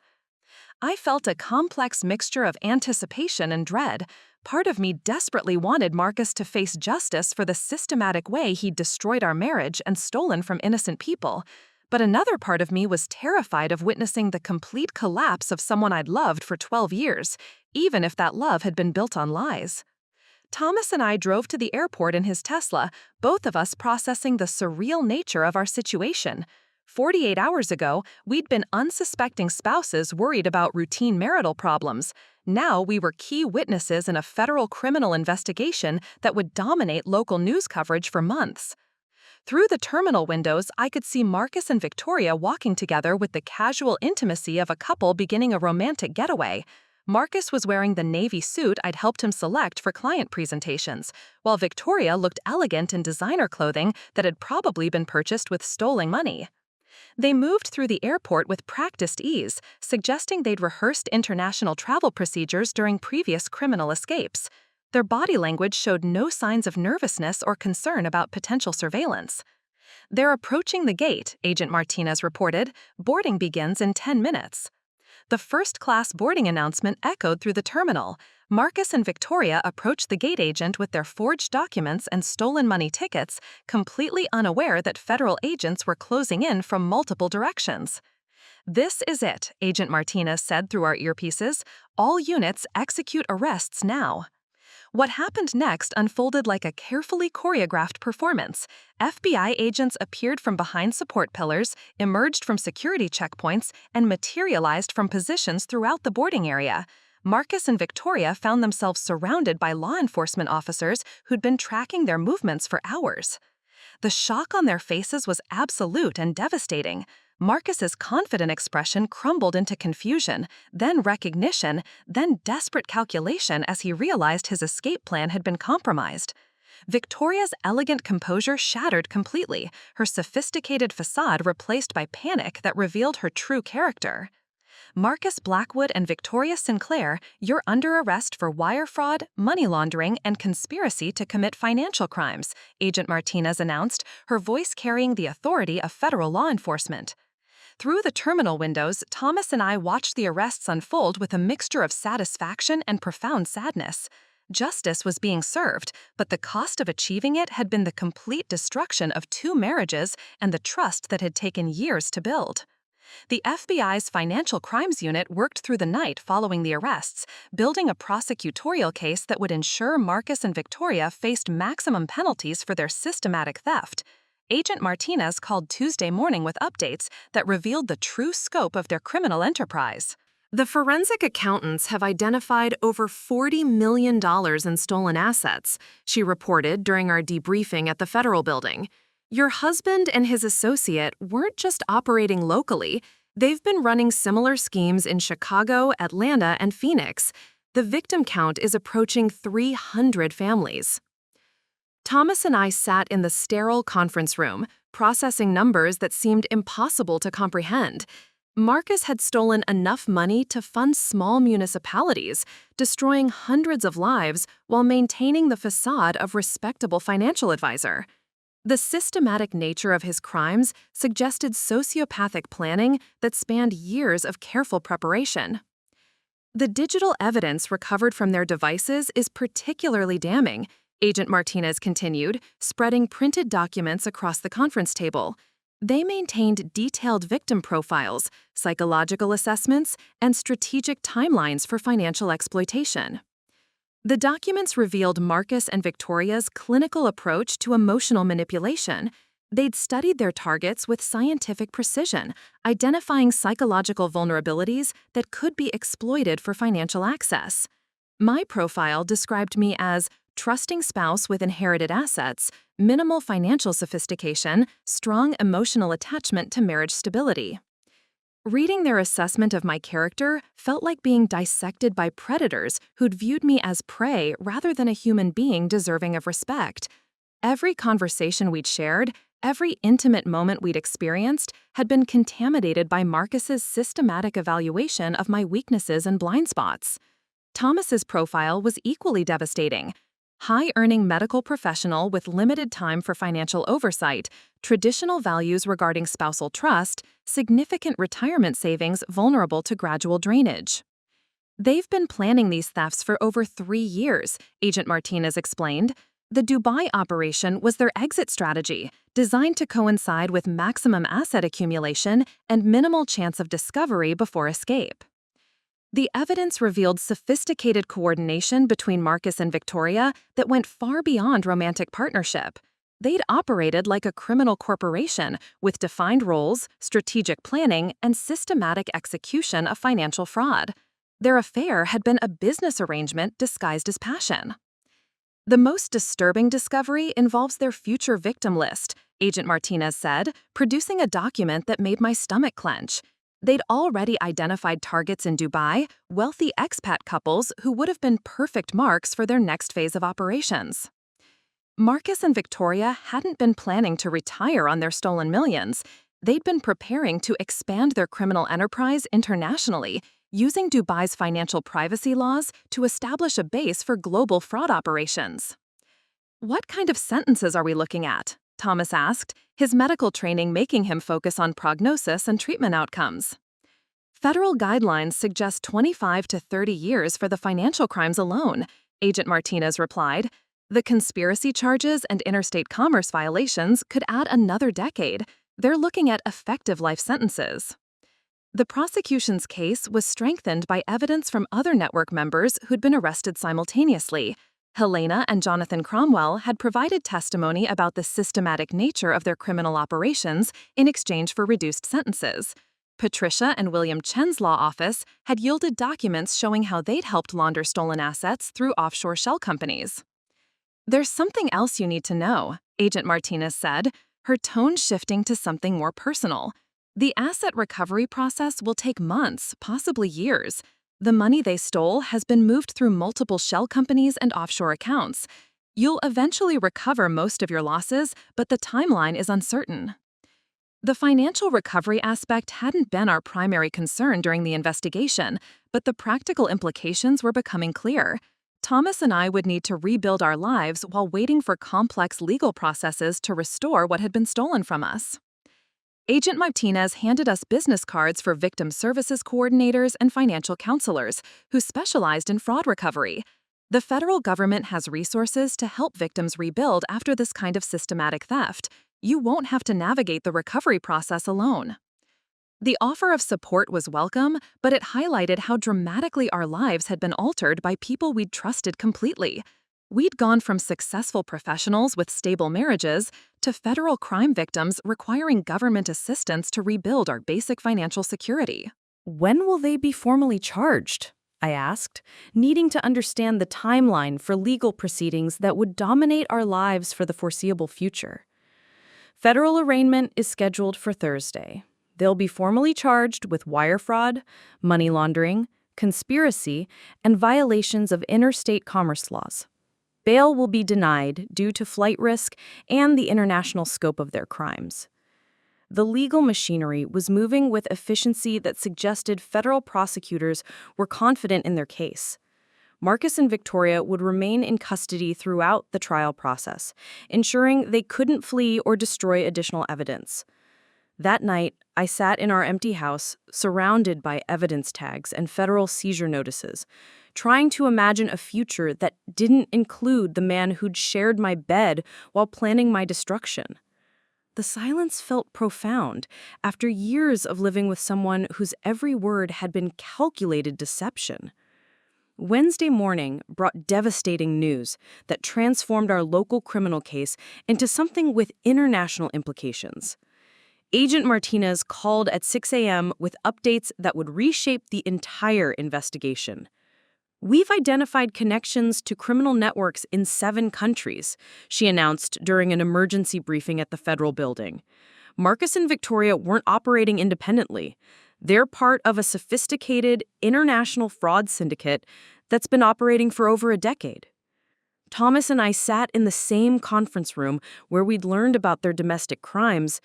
I felt a complex mixture of anticipation and dread. Part of me desperately wanted Marcus to face justice for the systematic way he'd destroyed our marriage and stolen from innocent people. But another part of me was terrified of witnessing the complete collapse of someone I'd loved for 12 years, even if that love had been built on lies. Thomas and I drove to the airport in his Tesla, both of us processing the surreal nature of our situation. 48 hours ago, we'd been unsuspecting spouses worried about routine marital problems. Now we were key witnesses in a federal criminal investigation that would dominate local news coverage for months. Through the terminal windows, I could see Marcus and Victoria walking together with the casual intimacy of a couple beginning a romantic getaway. Marcus was wearing the navy suit I'd helped him select for client presentations, while Victoria looked elegant in designer clothing that had probably been purchased with stolen money. They moved through the airport with practiced ease, suggesting they'd rehearsed international travel procedures during previous criminal escapes. Their body language showed no signs of nervousness or concern about potential surveillance. "They're approaching the gate," Agent Martinez reported. "Boarding begins in 10 minutes." The first-class boarding announcement echoed through the terminal. Marcus and Victoria approached the gate agent with their forged documents and stolen money tickets, completely unaware that federal agents were closing in from multiple directions. "This is it," Agent Martinez said through our earpieces. "All units execute arrests now." What happened next unfolded like a carefully choreographed performance. FBI agents appeared from behind support pillars, emerged from security checkpoints, and materialized from positions throughout the boarding area. Marcus and Victoria found themselves surrounded by law enforcement officers who'd been tracking their movements for hours. The shock on their faces was absolute and devastating. Marcus's confident expression crumbled into confusion, then recognition, then desperate calculation as he realized his escape plan had been compromised. Victoria's elegant composure shattered completely, her sophisticated facade replaced by panic that revealed her true character. Marcus Blackwood and Victoria Sinclair, you're under arrest for wire fraud, money laundering, and conspiracy to commit financial crimes, Agent Martinez announced, her voice carrying the authority of federal law enforcement. Through the terminal windows, Thomas and I watched the arrests unfold with a mixture of satisfaction and profound sadness. Justice was being served, but the cost of achieving it had been the complete destruction of 2 marriages and the trust that had taken years to build. The FBI's Financial Crimes Unit worked through the night following the arrests, building a prosecutorial case that would ensure Marcus and Victoria faced maximum penalties for their systematic theft. Agent Martinez called Tuesday morning with updates that revealed the true scope of their criminal enterprise. The forensic accountants have identified over $40 million in stolen assets, she reported during our debriefing at the federal building. Your husband and his associate weren't just operating locally, they've been running similar schemes in Chicago, Atlanta, and Phoenix. The victim count is approaching 300 families. Thomas and I sat in the sterile conference room, processing numbers that seemed impossible to comprehend. Marcus had stolen enough money to fund small municipalities, destroying hundreds of lives while maintaining the facade of respectable financial advisor. The systematic nature of his crimes suggested sociopathic planning that spanned years of careful preparation. The digital evidence recovered from their devices is particularly damning, Agent Martinez continued, spreading printed documents across the conference table. They maintained detailed victim profiles, psychological assessments, and strategic timelines for financial exploitation. The documents revealed Marcus and Victoria's clinical approach to emotional manipulation. They'd studied their targets with scientific precision, identifying psychological vulnerabilities that could be exploited for financial access. My profile described me as trusting spouse with inherited assets, minimal financial sophistication, strong emotional attachment to marriage stability. Reading their assessment of my character felt like being dissected by predators who'd viewed me as prey rather than a human being deserving of respect. Every conversation we'd shared, every intimate moment we'd experienced had been contaminated by Marcus's systematic evaluation of my weaknesses and blind spots. Thomas's profile was equally devastating. High-earning medical professional with limited time for financial oversight, traditional values regarding spousal trust, significant retirement savings vulnerable to gradual drainage. They've been planning these thefts for over 3 years, Agent Martinez explained. The Dubai operation was their exit strategy, designed to coincide with maximum asset accumulation and minimal chance of discovery before escape. The evidence revealed sophisticated coordination between Marcus and Victoria that went far beyond romantic partnership. They'd operated like a criminal corporation with defined roles, strategic planning, and systematic execution of financial fraud. Their affair had been a business arrangement disguised as passion. The most disturbing discovery involves their future victim list, Agent Martinez said, producing a document that made my stomach clench. They'd already identified targets in Dubai, wealthy expat couples who would have been perfect marks for their next phase of operations. Marcus and Victoria hadn't been planning to retire on their stolen millions. They'd been preparing to expand their criminal enterprise internationally, using Dubai's financial privacy laws to establish a base for global fraud operations. What kind of sentences are we looking at? Thomas asked, his medical training making him focus on prognosis and treatment outcomes. Federal guidelines suggest 25 to 30 years for the financial crimes alone, Agent Martinez replied. The conspiracy charges and interstate commerce violations could add another decade. They're looking at effective life sentences. The prosecution's case was strengthened by evidence from other network members who'd been arrested simultaneously. Helena and Jonathan Cromwell had provided testimony about the systematic nature of their criminal operations in exchange for reduced sentences. Patricia and William Chen's law office had yielded documents showing how they'd helped launder stolen assets through offshore shell companies. "There's something else you need to know," Agent Martinez said, her tone shifting to something more personal. "The asset recovery process will take months, possibly years. The money they stole has been moved through multiple shell companies and offshore accounts. You'll eventually recover most of your losses, but the timeline is uncertain." The financial recovery aspect hadn't been our primary concern during the investigation, but the practical implications were becoming clear. Thomas and I would need to rebuild our lives while waiting for complex legal processes to restore what had been stolen from us. Agent Martinez handed us business cards for victim services coordinators and financial counselors who specialized in fraud recovery. The federal government has resources to help victims rebuild after this kind of systematic theft. You won't have to navigate the recovery process alone. The offer of support was welcome, but it highlighted how dramatically our lives had been altered by people we'd trusted completely. We'd gone from successful professionals with stable marriages to federal crime victims requiring government assistance to rebuild our basic financial security. "When will they be formally charged?" I asked, needing to understand the timeline for legal proceedings that would dominate our lives for the foreseeable future. "Federal arraignment is scheduled for Thursday. They'll be formally charged with wire fraud, money laundering, conspiracy, and violations of interstate commerce laws. Bail will be denied due to flight risk and the international scope of their crimes." The legal machinery was moving with efficiency that suggested federal prosecutors were confident in their case. Marcus and Victoria would remain in custody throughout the trial process, ensuring they couldn't flee or destroy additional evidence. That night, I sat in our empty house, surrounded by evidence tags and federal seizure notices, trying to imagine a future that didn't include the man who'd shared my bed while planning my destruction. The silence felt profound after years of living with someone whose every word had been calculated deception. Wednesday morning brought devastating news that transformed our local criminal case into something with international implications. Agent Martinez called at 6 a.m. with updates that would reshape the entire investigation. "We've identified connections to criminal networks in 7 countries," she announced during an emergency briefing at the federal building. Marcus and Victoria weren't operating independently. They're part of a sophisticated international fraud syndicate that's been operating for over a decade. Thomas and I sat in the same conference room where we'd learned about their domestic crimes,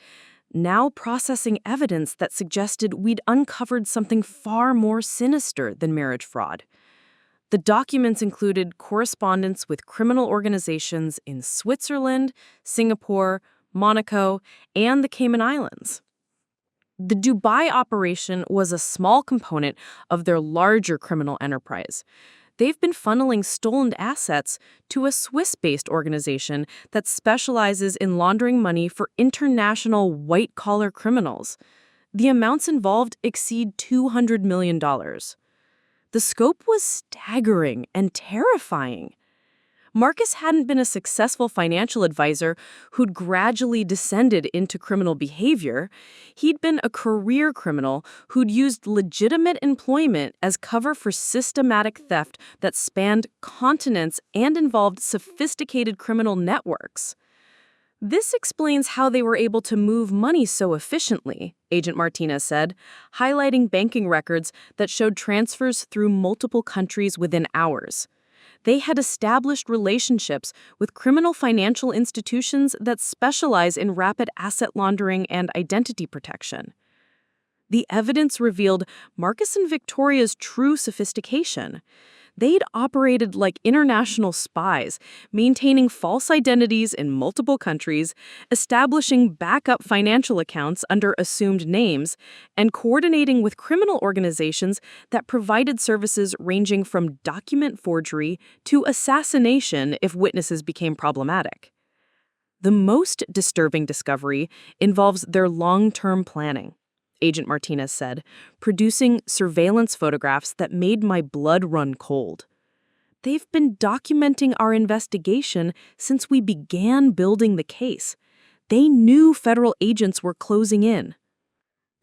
now processing evidence that suggested we'd uncovered something far more sinister than marriage fraud. The documents included correspondence with criminal organizations in Switzerland, Singapore, Monaco, and the Cayman Islands. The Dubai operation was a small component of their larger criminal enterprise. They've been funneling stolen assets to a Swiss-based organization that specializes in laundering money for international white-collar criminals. The amounts involved exceed $200 million. The scope was staggering and terrifying. Marcus hadn't been a successful financial advisor who'd gradually descended into criminal behavior. He'd been a career criminal who'd used legitimate employment as cover for systematic theft that spanned continents and involved sophisticated criminal networks. "This explains how they were able to move money so efficiently," Agent Martinez said, highlighting banking records that showed transfers through multiple countries within hours. They had established relationships with criminal financial institutions that specialize in rapid asset laundering and identity protection. The evidence revealed Marcus and Victoria's true sophistication. They'd operated like international spies, maintaining false identities in multiple countries, establishing backup financial accounts under assumed names, and coordinating with criminal organizations that provided services ranging from document forgery to assassination if witnesses became problematic. The most disturbing discovery involves their long-term planning, Agent Martinez said, producing surveillance photographs that made my blood run cold. They've been documenting our investigation since we began building the case. They knew federal agents were closing in.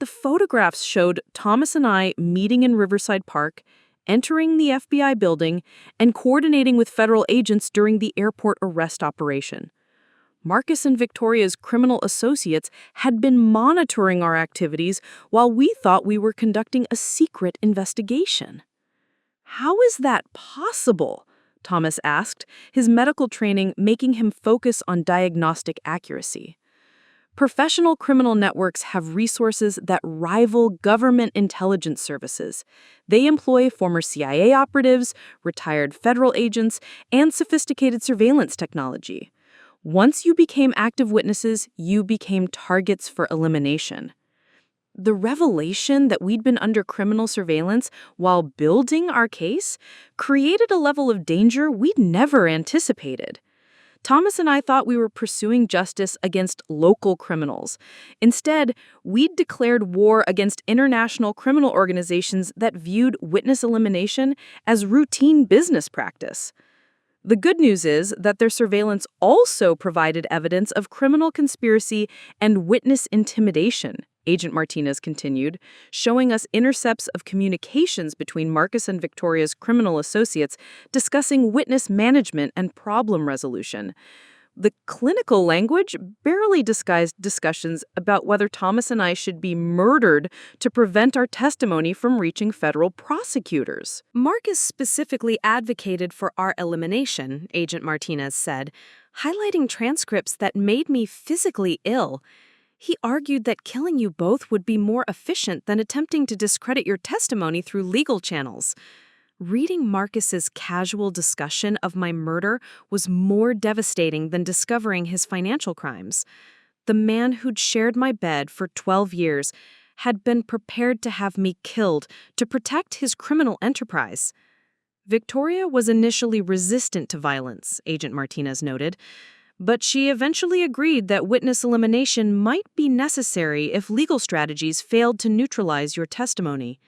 The photographs showed Thomas and I meeting in Riverside Park, entering the FBI building, and coordinating with federal agents during the airport arrest operation. Marcus and Victoria's criminal associates had been monitoring our activities while we thought we were conducting a secret investigation. "How is that possible?" Thomas asked, his medical training making him focus on diagnostic accuracy. Professional criminal networks have resources that rival government intelligence services. They employ former CIA operatives, retired federal agents, and sophisticated surveillance technology. Once you became active witnesses, you became targets for elimination. The revelation that we'd been under criminal surveillance while building our case created a level of danger we'd never anticipated. Thomas and I thought we were pursuing justice against local criminals. Instead, we'd declared war against international criminal organizations that viewed witness elimination as routine business practice. The good news is that their surveillance also provided evidence of criminal conspiracy and witness intimidation, Agent Martinez continued, showing us intercepts of communications between Marcus and Victoria's criminal associates discussing witness management and problem resolution. The clinical language barely disguised discussions about whether Thomas and I should be murdered to prevent our testimony from reaching federal prosecutors. Marcus specifically advocated for our elimination, Agent Martinez said, highlighting transcripts that made me physically ill. He argued that killing you both would be more efficient than attempting to discredit your testimony through legal channels. Reading Marcus's casual discussion of my murder was more devastating than discovering his financial crimes. The man who'd shared my bed for 12 years had been prepared to have me killed to protect his criminal enterprise. Victoria was initially resistant to violence, Agent Martinez noted, but she eventually agreed that witness elimination might be necessary if legal strategies failed to neutralize your testimony.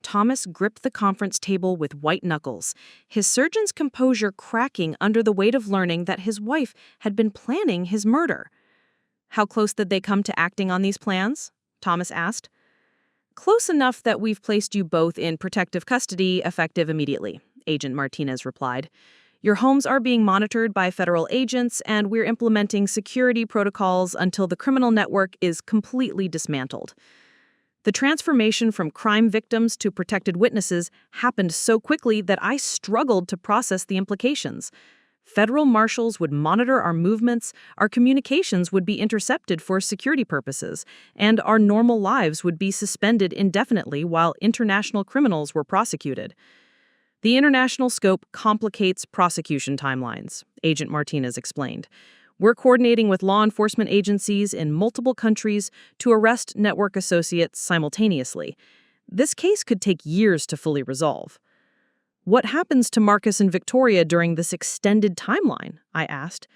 Thomas gripped the conference table with white knuckles, his surgeon's composure cracking under the weight of learning that his wife had been planning his murder. "How close did they come to acting on these plans?" Thomas asked. "Close enough that we've placed you both in protective custody, effective immediately," Agent Martinez replied. "Your homes are being monitored by federal agents, and we're implementing security protocols until the criminal network is completely dismantled." The transformation from crime victims to protected witnesses happened so quickly that I struggled to process the implications. Federal marshals would monitor our movements, our communications would be intercepted for security purposes, and our normal lives would be suspended indefinitely while international criminals were prosecuted. "The international scope complicates prosecution timelines," Agent Martinez explained. "We're coordinating with law enforcement agencies in multiple countries to arrest network associates simultaneously. This case could take years to fully resolve." "What happens to Marcus and Victoria during this extended timeline?" I asked.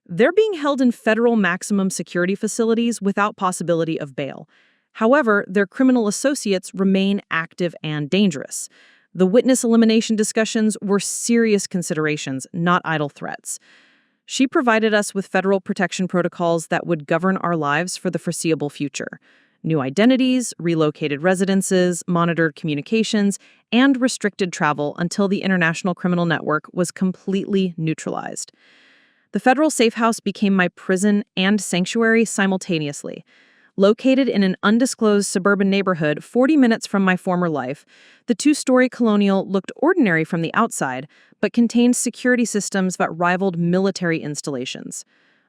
"They're being held in federal maximum security facilities without possibility of bail. However, their criminal associates remain active and dangerous. The witness elimination discussions were serious considerations, not idle threats." She provided us with federal protection protocols that would govern our lives for the foreseeable future. New identities, relocated residences, monitored communications, and restricted travel until the international criminal network was completely neutralized. The federal safe house became my prison and sanctuary simultaneously. Located in an undisclosed suburban neighborhood 40 minutes from my former life, the two-story colonial looked ordinary from the outside, but contained security systems that rivaled military installations.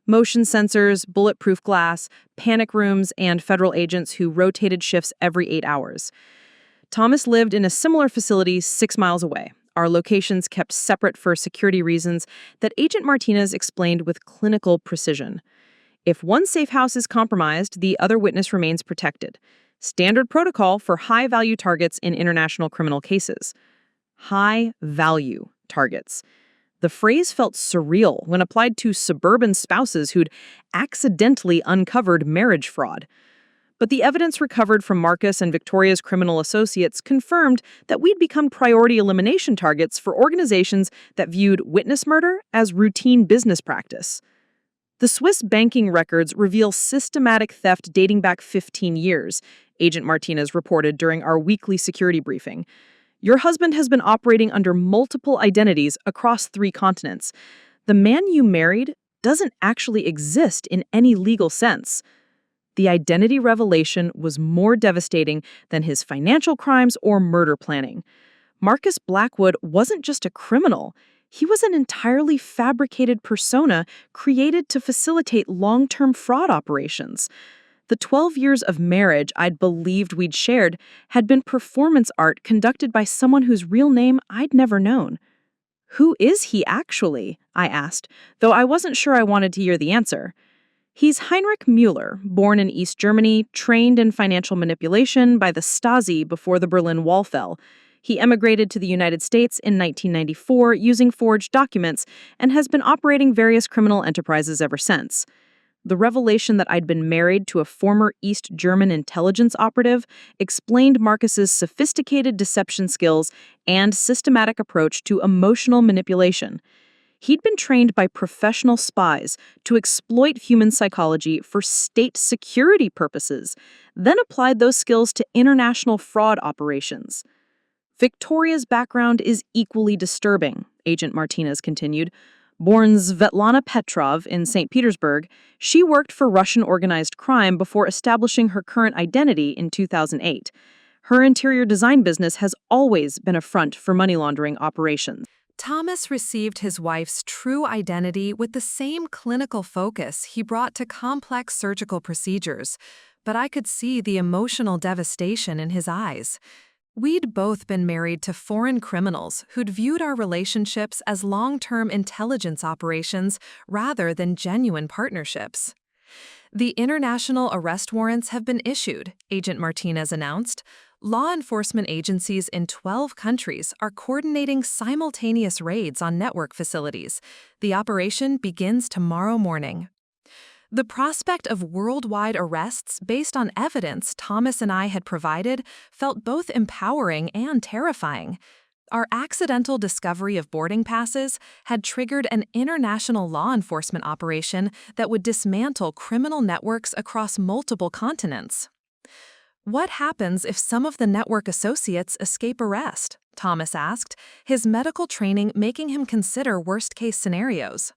Motion sensors, bulletproof glass, panic rooms, and federal agents who rotated shifts every 8 hours. Thomas lived in a similar facility 6 miles away, our locations kept separate for security reasons that Agent Martinez explained with clinical precision. If one safe house is compromised, the other witness remains protected. Standard protocol for high-value targets in international criminal cases. High-value targets. The phrase felt surreal when applied to suburban spouses who'd accidentally uncovered marriage fraud. But the evidence recovered from Marcus and Victoria's criminal associates confirmed that we'd become priority elimination targets for organizations that viewed witness murder as routine business practice. The Swiss banking records reveal systematic theft dating back 15 years, Agent Martinez reported during our weekly security briefing. Your husband has been operating under multiple identities across 3 continents. The man you married doesn't actually exist in any legal sense. The identity revelation was more devastating than his financial crimes or murder planning. Marcus Blackwood wasn't just a criminal. He was an entirely fabricated persona created to facilitate long-term fraud operations. The 12 years of marriage I'd believed we'd shared had been performance art conducted by someone whose real name I'd never known. Who is he actually? I asked, though I wasn't sure I wanted to hear the answer. He's Heinrich Müller, born in East Germany, trained in financial manipulation by the Stasi before the Berlin Wall fell. He emigrated to the United States in 1994 using forged documents and has been operating various criminal enterprises ever since. The revelation that I'd been married to a former East German intelligence operative explained Marcus's sophisticated deception skills and systematic approach to emotional manipulation. He'd been trained by professional spies to exploit human psychology for state security purposes, then applied those skills to international fraud operations. Victoria's background is equally disturbing, Agent Martinez continued. Born Svetlana Petrov in St. Petersburg, she worked for Russian organized crime before establishing her current identity in 2008. Her interior design business has always been a front for money laundering operations. Thomas received his wife's true identity with the same clinical focus he brought to complex surgical procedures, but I could see the emotional devastation in his eyes. We'd both been married to foreign criminals who'd viewed our relationships as long-term intelligence operations rather than genuine partnerships. The international arrest warrants have been issued, Agent Martinez announced. Law enforcement agencies in 12 countries are coordinating simultaneous raids on network facilities. The operation begins tomorrow morning. The prospect of worldwide arrests based on evidence Thomas and I had provided felt both empowering and terrifying. Our accidental discovery of boarding passes had triggered an international law enforcement operation that would dismantle criminal networks across multiple continents. What happens if some of the network associates escape arrest? Thomas asked, his medical training making him consider worst-case scenarios.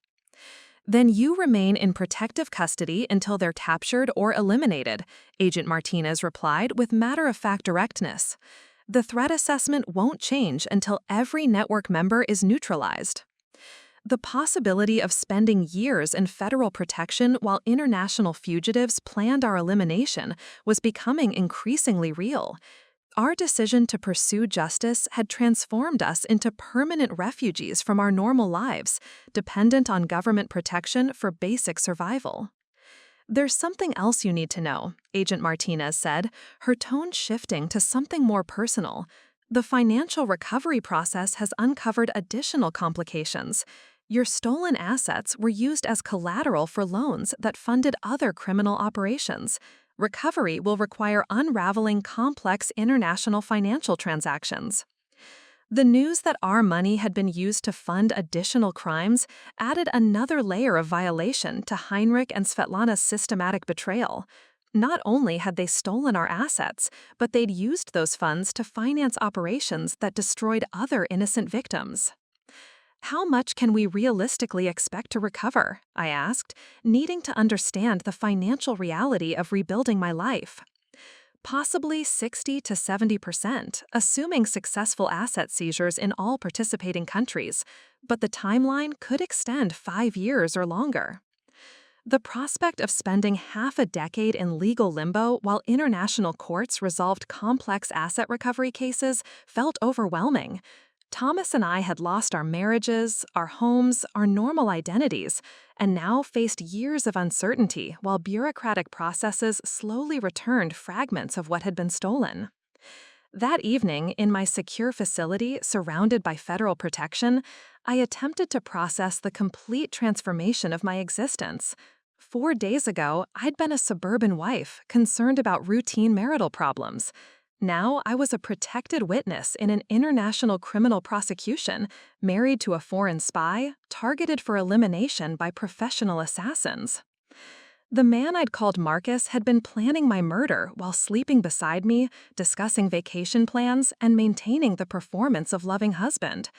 Then you remain in protective custody until they're captured or eliminated, Agent Martinez replied with matter-of-fact directness. The threat assessment won't change until every network member is neutralized. The possibility of spending years in federal protection while international fugitives planned our elimination was becoming increasingly real. Our decision to pursue justice had transformed us into permanent refugees from our normal lives, dependent on government protection for basic survival. There's something else you need to know, Agent Martinez said, her tone shifting to something more personal. The financial recovery process has uncovered additional complications. Your stolen assets were used as collateral for loans that funded other criminal operations. Recovery will require unraveling complex international financial transactions. The news that our money had been used to fund additional crimes added another layer of violation to Heinrich and Svetlana's systematic betrayal. Not only had they stolen our assets, but they'd used those funds to finance operations that destroyed other innocent victims. How much can we realistically expect to recover? I asked, needing to understand the financial reality of rebuilding my life. Possibly 60 to 70%, assuming successful asset seizures in all participating countries, but the timeline could extend 5 years or longer. The prospect of spending half a decade in legal limbo while international courts resolved complex asset recovery cases felt overwhelming. Thomas and I had lost our marriages, our homes, our normal identities, and now faced years of uncertainty while bureaucratic processes slowly returned fragments of what had been stolen. That evening, in my secure facility surrounded by federal protection, I attempted to process the complete transformation of my existence. 4 days ago, I'd been a suburban wife, concerned about routine marital problems. Now I was a protected witness in an international criminal prosecution, married to a foreign spy, targeted for elimination by professional assassins. The man I'd called Marcus had been planning my murder while sleeping beside me, discussing vacation plans, and maintaining the performance of loving husband.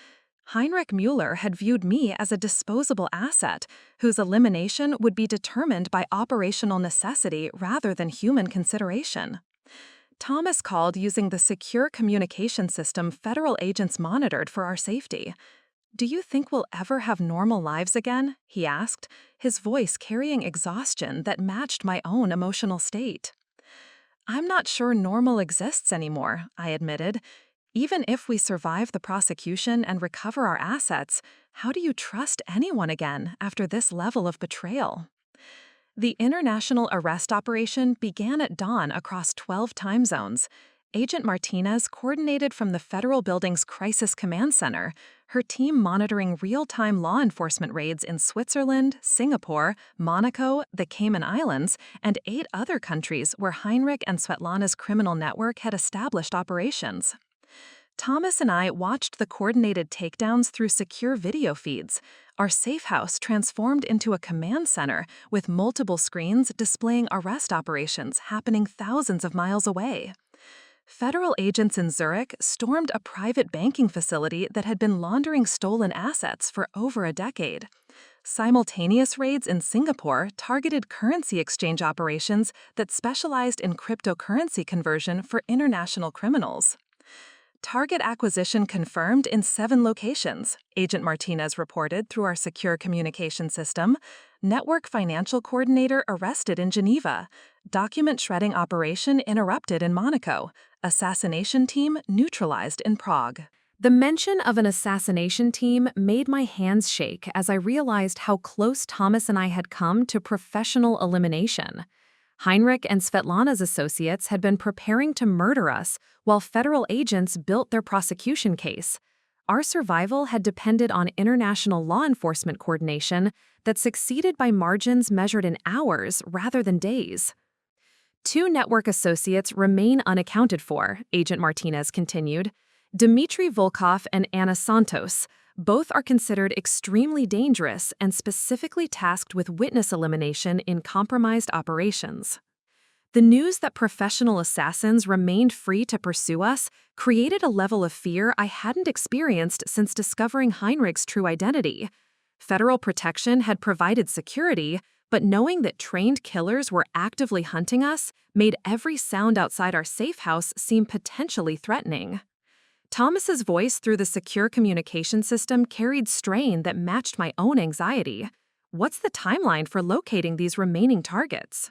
Heinrich Mueller had viewed me as a disposable asset, whose elimination would be determined by operational necessity rather than human consideration. Thomas called using the secure communication system federal agents monitored for our safety. "Do you think we'll ever have normal lives again?" he asked, his voice carrying exhaustion that matched my own emotional state. "I'm not sure normal exists anymore," I admitted. "Even if we survive the prosecution and recover our assets, how do you trust anyone again after this level of betrayal?" The international arrest operation began at dawn across 12 time zones. Agent Martinez coordinated from the federal building's Crisis Command Center, her team monitoring real-time law enforcement raids in Switzerland, Singapore, Monaco, the Cayman Islands, and 8 other countries where Heinrich and Svetlana's criminal network had established operations. Thomas and I watched the coordinated takedowns through secure video feeds. Our safe house transformed into a command center with multiple screens displaying arrest operations happening thousands of miles away. Federal agents in Zurich stormed a private banking facility that had been laundering stolen assets for over a decade. Simultaneous raids in Singapore targeted currency exchange operations that specialized in cryptocurrency conversion for international criminals. Target acquisition confirmed in 7 locations, Agent Martinez reported through our secure communication system. Network financial coordinator arrested in Geneva. Document shredding operation interrupted in Monaco. Assassination team neutralized in Prague. The mention of an assassination team made my hands shake as I realized how close Thomas and I had come to professional elimination. Heinrich and Svetlana's associates had been preparing to murder us while federal agents built their prosecution case. Our survival had depended on international law enforcement coordination that succeeded by margins measured in hours rather than days. 2 network associates remain unaccounted for, Agent Martinez continued. Dmitry Volkov and Anna Santos. Both are considered extremely dangerous and specifically tasked with witness elimination in compromised operations. The news that professional assassins remained free to pursue us created a level of fear I hadn't experienced since discovering Heinrich's true identity. Federal protection had provided security, but knowing that trained killers were actively hunting us made every sound outside our safe house seem potentially threatening. Thomas's voice through the secure communication system carried strain that matched my own anxiety. "What's the timeline for locating these remaining targets?"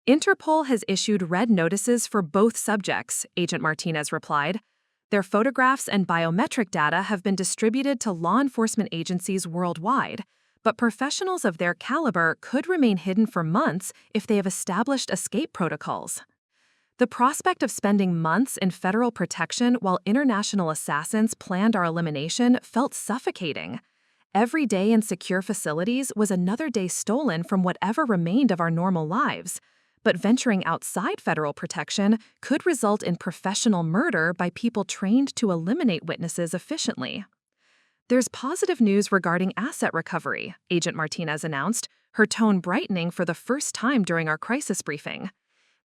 "Interpol has issued red notices for both subjects," Agent Martinez replied. "Their photographs and biometric data have been distributed to law enforcement agencies worldwide, but professionals of their caliber could remain hidden for months if they have established escape protocols." The prospect of spending months in federal protection while international assassins planned our elimination felt suffocating. Every day in secure facilities was another day stolen from whatever remained of our normal lives. But venturing outside federal protection could result in professional murder by people trained to eliminate witnesses efficiently. "There's positive news regarding asset recovery," Agent Martinez announced, her tone brightening for the first time during our crisis briefing.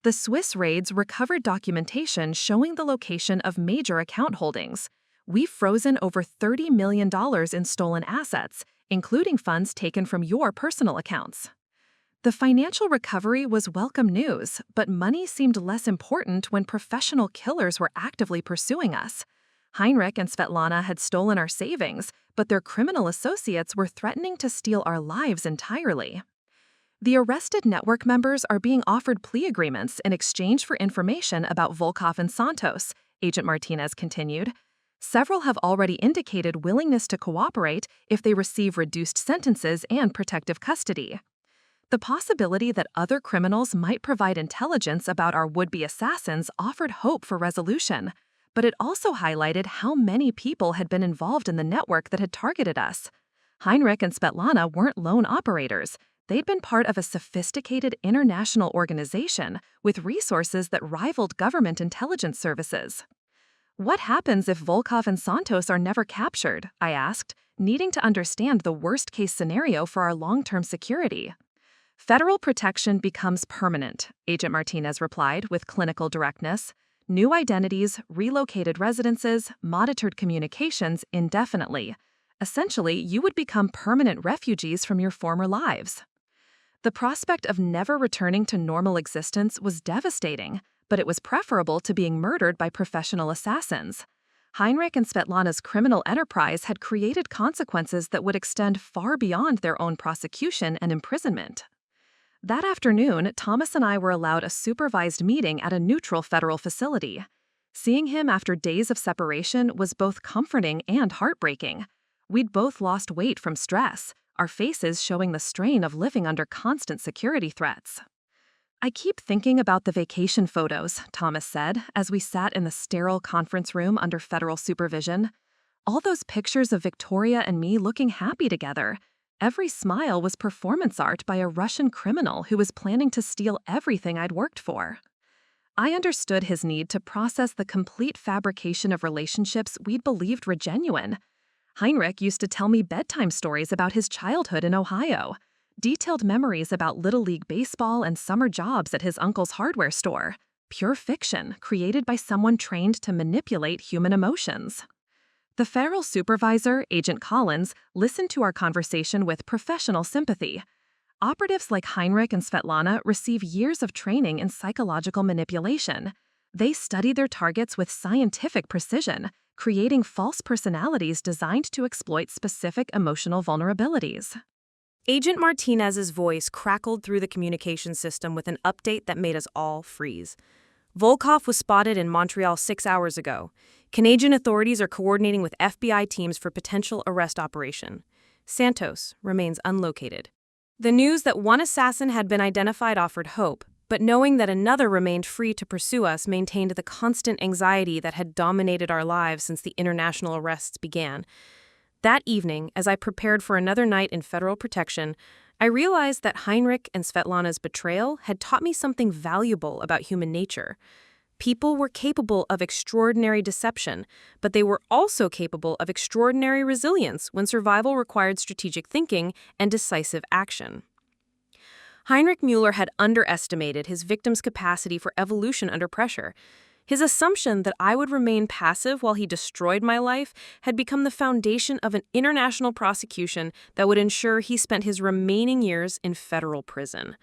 The Swiss raids recovered documentation showing the location of major account holdings. We've frozen over $30 million in stolen assets, including funds taken from your personal accounts. The financial recovery was welcome news, but money seemed less important when professional killers were actively pursuing us. Heinrich and Svetlana had stolen our savings, but their criminal associates were threatening to steal our lives entirely. The arrested network members are being offered plea agreements in exchange for information about Volkov and Santos, Agent Martinez continued. Several have already indicated willingness to cooperate if they receive reduced sentences and protective custody. The possibility that other criminals might provide intelligence about our would-be assassins offered hope for resolution, but it also highlighted how many people had been involved in the network that had targeted us. Heinrich and Svetlana weren't lone operators. they'd been part of a sophisticated international organization with resources that rivaled government intelligence services. What happens if Volkov and Santos are never captured? I asked, needing to understand the worst-case scenario for our long-term security. Federal protection becomes permanent, Agent Martinez replied with clinical directness. New identities, relocated residences, monitored communications indefinitely. Essentially, you would become permanent refugees from your former lives. The prospect of never returning to normal existence was devastating, but it was preferable to being murdered by professional assassins. Heinrich and Svetlana's criminal enterprise had created consequences that would extend far beyond their own prosecution and imprisonment. That afternoon, Thomas and I were allowed a supervised meeting at a neutral federal facility. Seeing him after days of separation was both comforting and heartbreaking. We'd both lost weight from stress, our faces showing the strain of living under constant security threats. I keep thinking about the vacation photos, Thomas said, as we sat in the sterile conference room under federal supervision. All those pictures of Victoria and me looking happy together. Every smile was performance art by a Russian criminal who was planning to steal everything I'd worked for. I understood his need to process the complete fabrication of relationships we'd believed were genuine. Heinrich used to tell me bedtime stories about his childhood in Ohio, detailed memories about Little League baseball and summer jobs at his uncle's hardware store. Pure fiction created by someone trained to manipulate human emotions. The federal supervisor, Agent Collins, listened to our conversation with professional sympathy. Operatives like Heinrich and Svetlana receive years of training in psychological manipulation. They study their targets with scientific precision, creating false personalities designed to exploit specific emotional vulnerabilities. Agent Martinez's voice crackled through the communication system with an update that made us all freeze. Volkov was spotted in Montreal 6 hours ago. Canadian authorities are coordinating with FBI teams for potential arrest operation. Santos remains unlocated. The news that one assassin had been identified offered hope, but knowing that another remained free to pursue us maintained the constant anxiety that had dominated our lives since the international arrests began. That evening, as I prepared for another night in federal protection, I realized that Heinrich and Svetlana's betrayal had taught me something valuable about human nature. People were capable of extraordinary deception, but they were also capable of extraordinary resilience when survival required strategic thinking and decisive action. Heinrich Müller had underestimated his victim's capacity for evolution under pressure. His assumption that I would remain passive while he destroyed my life had become the foundation of an international prosecution that would ensure he spent his remaining years in federal prison.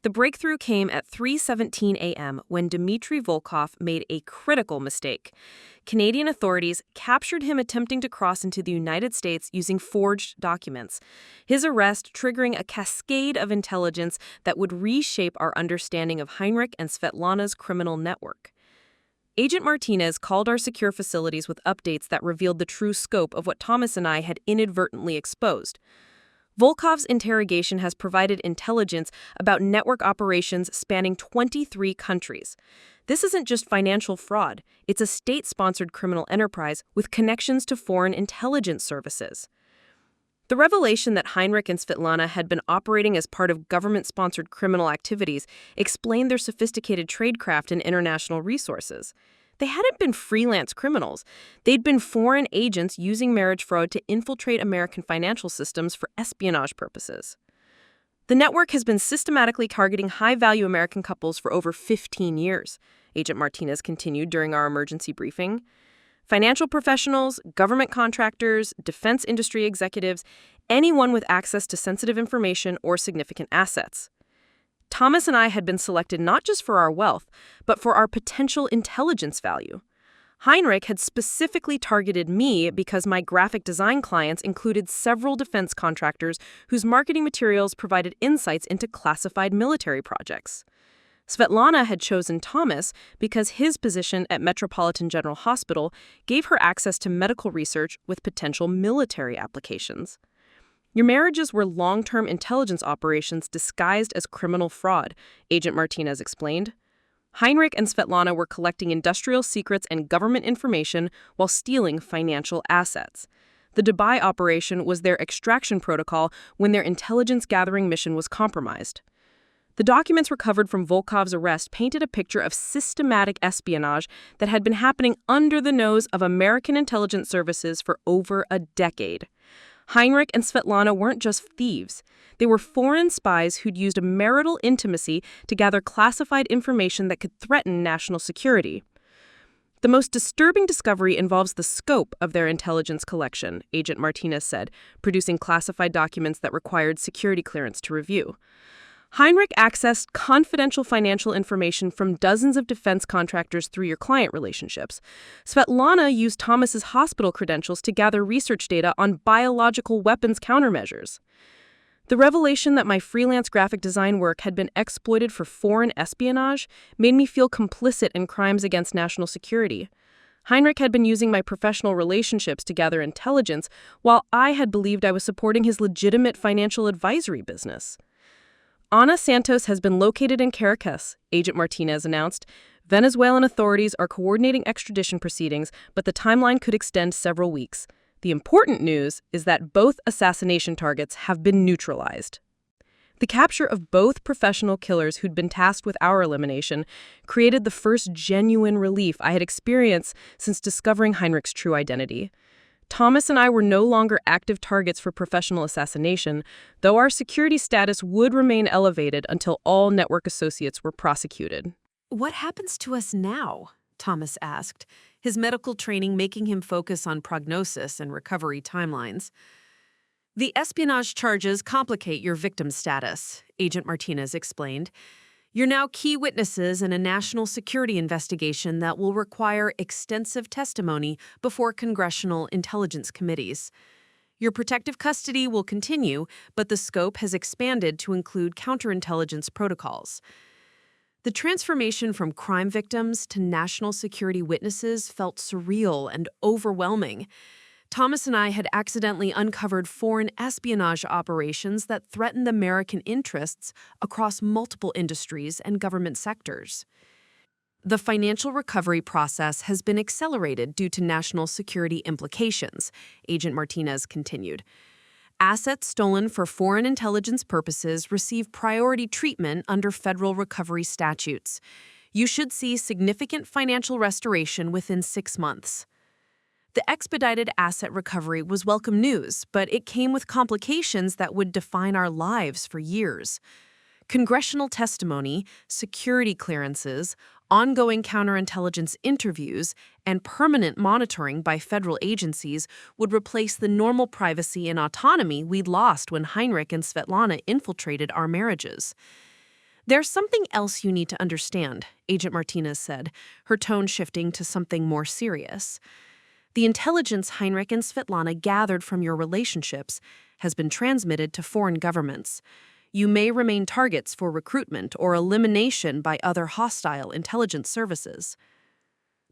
The breakthrough came at 3:17 a.m. when Dmitry Volkov made a critical mistake. Canadian authorities captured him attempting to cross into the United States using forged documents, his arrest triggering a cascade of intelligence that would reshape our understanding of Heinrich and Svetlana's criminal network. Agent Martinez called our secure facilities with updates that revealed the true scope of what Thomas and I had inadvertently exposed. Volkov's interrogation has provided intelligence about network operations spanning 23 countries. This isn't just financial fraud, it's a state-sponsored criminal enterprise with connections to foreign intelligence services. The revelation that Heinrich and Svetlana had been operating as part of government-sponsored criminal activities explained their sophisticated tradecraft and international resources. They hadn't been freelance criminals. They'd been foreign agents using marriage fraud to infiltrate American financial systems for espionage purposes. The network has been systematically targeting high-value American couples for over 15 years, Agent Martinez continued during our emergency briefing. Financial professionals, government contractors, defense industry executives, anyone with access to sensitive information or significant assets. Thomas and I had been selected not just for our wealth, but for our potential intelligence value. Heinrich had specifically targeted me because my graphic design clients included several defense contractors whose marketing materials provided insights into classified military projects. Svetlana had chosen Thomas because his position at Metropolitan General Hospital gave her access to medical research with potential military applications. Your marriages were long-term intelligence operations disguised as criminal fraud, Agent Martinez explained. Heinrich and Svetlana were collecting industrial secrets and government information while stealing financial assets. The Dubai operation was their extraction protocol when their intelligence-gathering mission was compromised. The documents recovered from Volkov's arrest painted a picture of systematic espionage that had been happening under the nose of American intelligence services for over a decade. Heinrich and Svetlana weren't just thieves. They were foreign spies who'd used marital intimacy to gather classified information that could threaten national security. The most disturbing discovery involves the scope of their intelligence collection, Agent Martinez said, producing classified documents that required security clearance to review. Heinrich accessed confidential financial information from dozens of defense contractors through your client relationships. Svetlana used Thomas's hospital credentials to gather research data on biological weapons countermeasures. The revelation that my freelance graphic design work had been exploited for foreign espionage made me feel complicit in crimes against national security. Heinrich had been using my professional relationships to gather intelligence, while I had believed I was supporting his legitimate financial advisory business. Ana Santos has been located in Caracas, Agent Martinez announced. Venezuelan authorities are coordinating extradition proceedings, but the timeline could extend several weeks. The important news is that both assassination targets have been neutralized. The capture of both professional killers who'd been tasked with our elimination created the first genuine relief I had experienced since discovering Heinrich's true identity. Thomas and I were no longer active targets for professional assassination, though our security status would remain elevated until all network associates were prosecuted. What happens to us now? Thomas asked, his medical training making him focus on prognosis and recovery timelines. The espionage charges complicate your victim status, Agent Martinez explained. You're now key witnesses in a national security investigation that will require extensive testimony before congressional intelligence committees. Your protective custody will continue, but the scope has expanded to include counterintelligence protocols. The transformation from crime victims to national security witnesses felt surreal and overwhelming. Thomas and I had accidentally uncovered foreign espionage operations that threatened American interests across multiple industries and government sectors. The financial recovery process has been accelerated due to national security implications, Agent Martinez continued. Assets stolen for foreign intelligence purposes receive priority treatment under federal recovery statutes. You should see significant financial restoration within 6 months. The expedited asset recovery was welcome news, but it came with complications that would define our lives for years. Congressional testimony, security clearances, ongoing counterintelligence interviews, and permanent monitoring by federal agencies would replace the normal privacy and autonomy we'd lost when Heinrich and Svetlana infiltrated our marriages. There's something else you need to understand, Agent Martinez said, her tone shifting to something more serious. The intelligence Heinrich and Svetlana gathered from your relationships has been transmitted to foreign governments. You may remain targets for recruitment or elimination by other hostile intelligence services.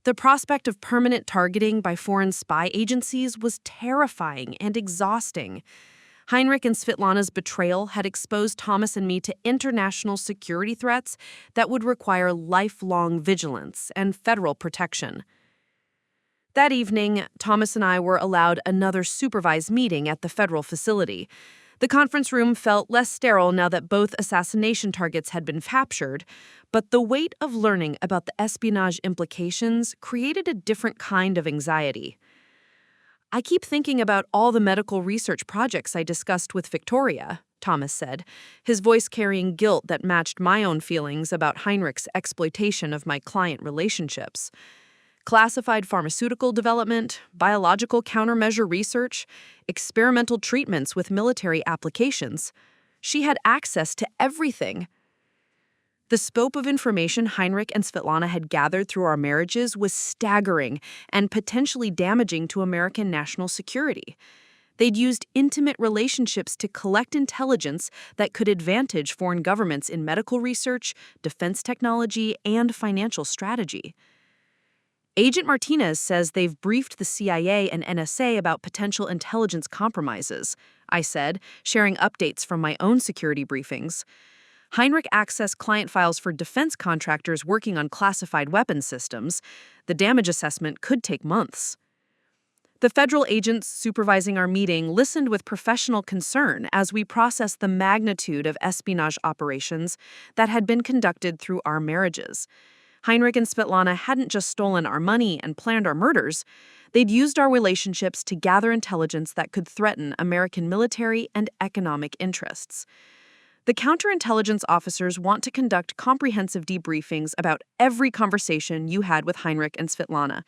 The prospect of permanent targeting by foreign spy agencies was terrifying and exhausting. Heinrich and Svetlana's betrayal had exposed Thomas and me to international security threats that would require lifelong vigilance and federal protection. That evening, Thomas and I were allowed another supervised meeting at the federal facility. The conference room felt less sterile now that both assassination targets had been captured, but the weight of learning about the espionage implications created a different kind of anxiety. I keep thinking about all the medical research projects I discussed with Victoria, Thomas said, his voice carrying guilt that matched my own feelings about Heinrich's exploitation of my client relationships. Classified pharmaceutical development, biological countermeasure research, experimental treatments with military applications. She had access to everything. The scope of information Heinrich and Svetlana had gathered through our marriages was staggering and potentially damaging to American national security. They'd used intimate relationships to collect intelligence that could advantage foreign governments in medical research, defense technology, and financial strategy. Agent Martinez says they've briefed the CIA and NSA about potential intelligence compromises, I said, sharing updates from my own security briefings. Heinrich accessed client files for defense contractors working on classified weapons systems. The damage assessment could take months. The federal agents supervising our meeting listened with professional concern as we processed the magnitude of espionage operations that had been conducted through our marriages. Heinrich and Svetlana hadn't just stolen our money and planned our murders. They'd used our relationships to gather intelligence that could threaten American military and economic interests. The counterintelligence officers want to conduct comprehensive debriefings about every conversation you had with Heinrich and Svetlana.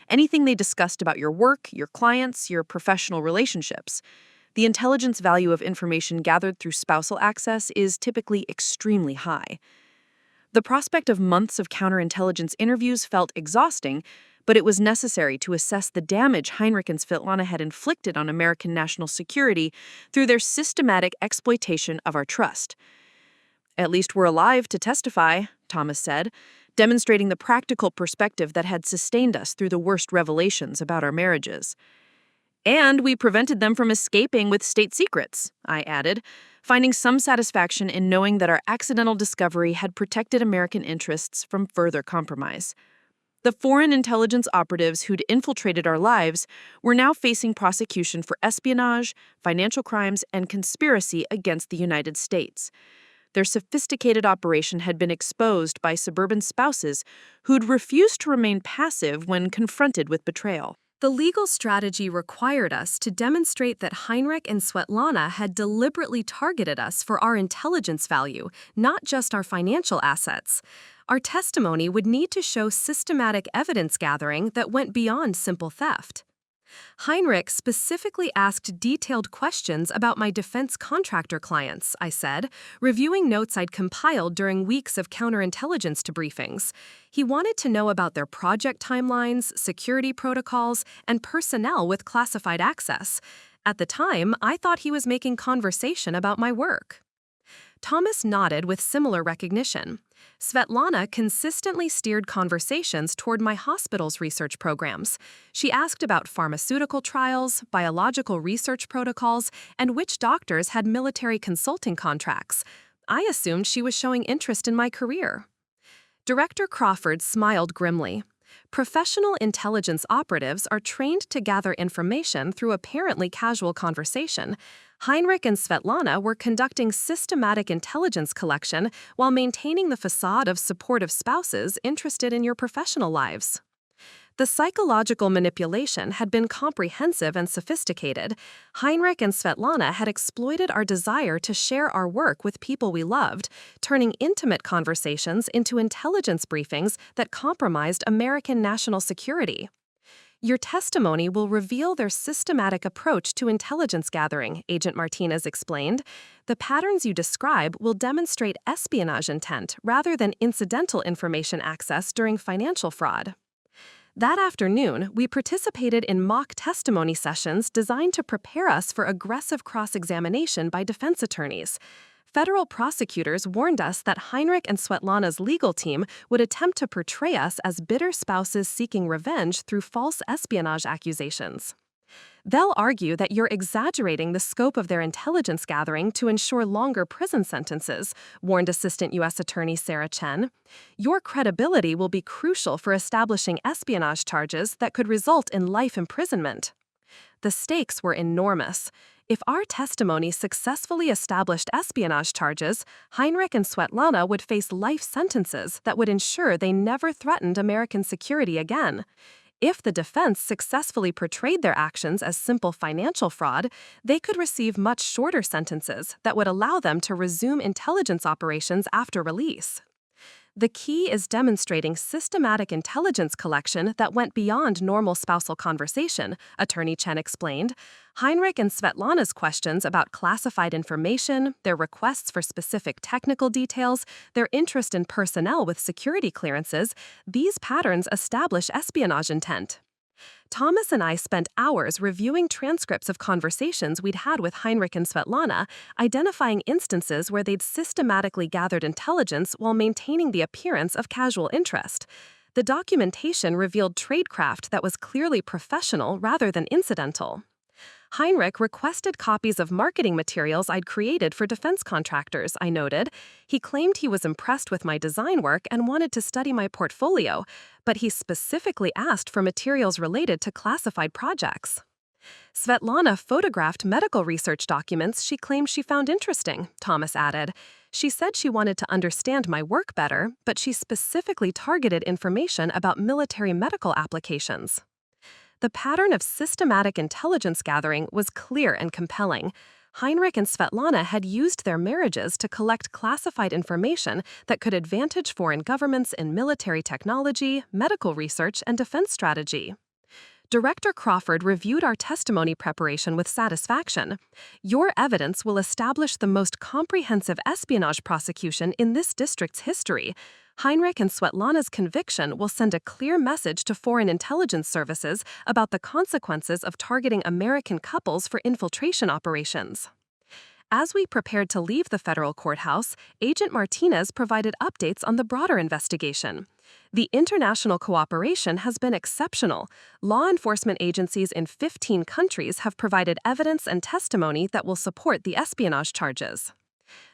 Anything they discussed about your work, your clients, your professional relationships. The intelligence value of information gathered through spousal access is typically extremely high. The prospect of months of counterintelligence interviews felt exhausting, but it was necessary to assess the damage Heinrich and Svetlana had inflicted on American national security through their systematic exploitation of our trust. "At least we're alive to testify," Thomas said, demonstrating the practical perspective that had sustained us through the worst revelations about our marriages. "And we prevented them from escaping with state secrets," I added, finding some satisfaction in knowing that our accidental discovery had protected American interests from further compromise. The foreign intelligence operatives who'd infiltrated our lives were now facing prosecution for espionage, financial crimes, and conspiracy against the United States. Their sophisticated operation had been exposed by suburban spouses who'd refused to remain passive when confronted with betrayal. The legal strategy required us to demonstrate that Heinrich and Svetlana had deliberately targeted us for our intelligence value, not just our financial assets. Our testimony would need to show systematic evidence gathering that went beyond simple theft. Heinrich specifically asked detailed questions about my defense contractor clients, I said, reviewing notes I'd compiled during weeks of counterintelligence debriefings. He wanted to know about their project timelines, security protocols, and personnel with classified access. At the time, I thought he was making conversation about my work. Thomas nodded with similar recognition. Svetlana consistently steered conversations toward my hospital's research programs. She asked about pharmaceutical trials, biological research protocols, and which doctors had military consulting contracts. I assumed she was showing interest in my career. Director Crawford smiled grimly. Professional intelligence operatives are trained to gather information through apparently casual conversation. Heinrich and Svetlana were conducting systematic intelligence collection while maintaining the facade of supportive spouses interested in your professional lives. The psychological manipulation had been comprehensive and sophisticated. Heinrich and Svetlana had exploited our desire to share our work with people we loved, turning intimate conversations into intelligence briefings that compromised American national security. Your testimony will reveal their systematic approach to intelligence gathering, Agent Martinez explained. The patterns you describe will demonstrate espionage intent rather than incidental information access during financial fraud. That afternoon, we participated in mock testimony sessions designed to prepare us for aggressive cross-examination by defense attorneys. Federal prosecutors warned us that Heinrich and Svetlana's legal team would attempt to portray us as bitter spouses seeking revenge through false espionage accusations. They'll argue that you're exaggerating the scope of their intelligence gathering to ensure longer prison sentences, warned Assistant U.S. Attorney Sarah Chen. Your credibility will be crucial for establishing espionage charges that could result in life imprisonment. The stakes were enormous. If our testimony successfully established espionage charges, Heinrich and Svetlana would face life sentences that would ensure they never threatened American security again. If the defense successfully portrayed their actions as simple financial fraud, they could receive much shorter sentences that would allow them to resume intelligence operations after release. The key is demonstrating systematic intelligence collection that went beyond normal spousal conversation, Attorney Chen explained. Heinrich and Svetlana's questions about classified information, their requests for specific technical details, their interest in personnel with security clearances, these patterns establish espionage intent. Thomas and I spent hours reviewing transcripts of conversations we'd had with Heinrich and Svetlana, identifying instances where they'd systematically gathered intelligence while maintaining the appearance of casual interest. The documentation revealed tradecraft that was clearly professional rather than incidental. Heinrich requested copies of marketing materials I'd created for defense contractors, I noted. He claimed he was impressed with my design work and wanted to study my portfolio, but he specifically asked for materials related to classified projects. Svetlana photographed medical research documents she claimed she found interesting, Thomas added. She said she wanted to understand my work better, but she specifically targeted information about military medical applications. The pattern of systematic intelligence gathering was clear and compelling. Heinrich and Svetlana had used their marriages to collect classified information that could advantage foreign governments in military technology, medical research, and defense strategy. Director Crawford reviewed our testimony preparation with satisfaction. Your evidence will establish the most comprehensive espionage prosecution in this district's history. Heinrich and Svetlana's conviction will send a clear message to foreign intelligence services about the consequences of targeting American couples for infiltration operations. As we prepared to leave the federal courthouse, Agent Martinez provided updates on the broader investigation. The international cooperation has been exceptional. Law enforcement agencies in 15 countries have provided evidence and testimony that will support the espionage charges.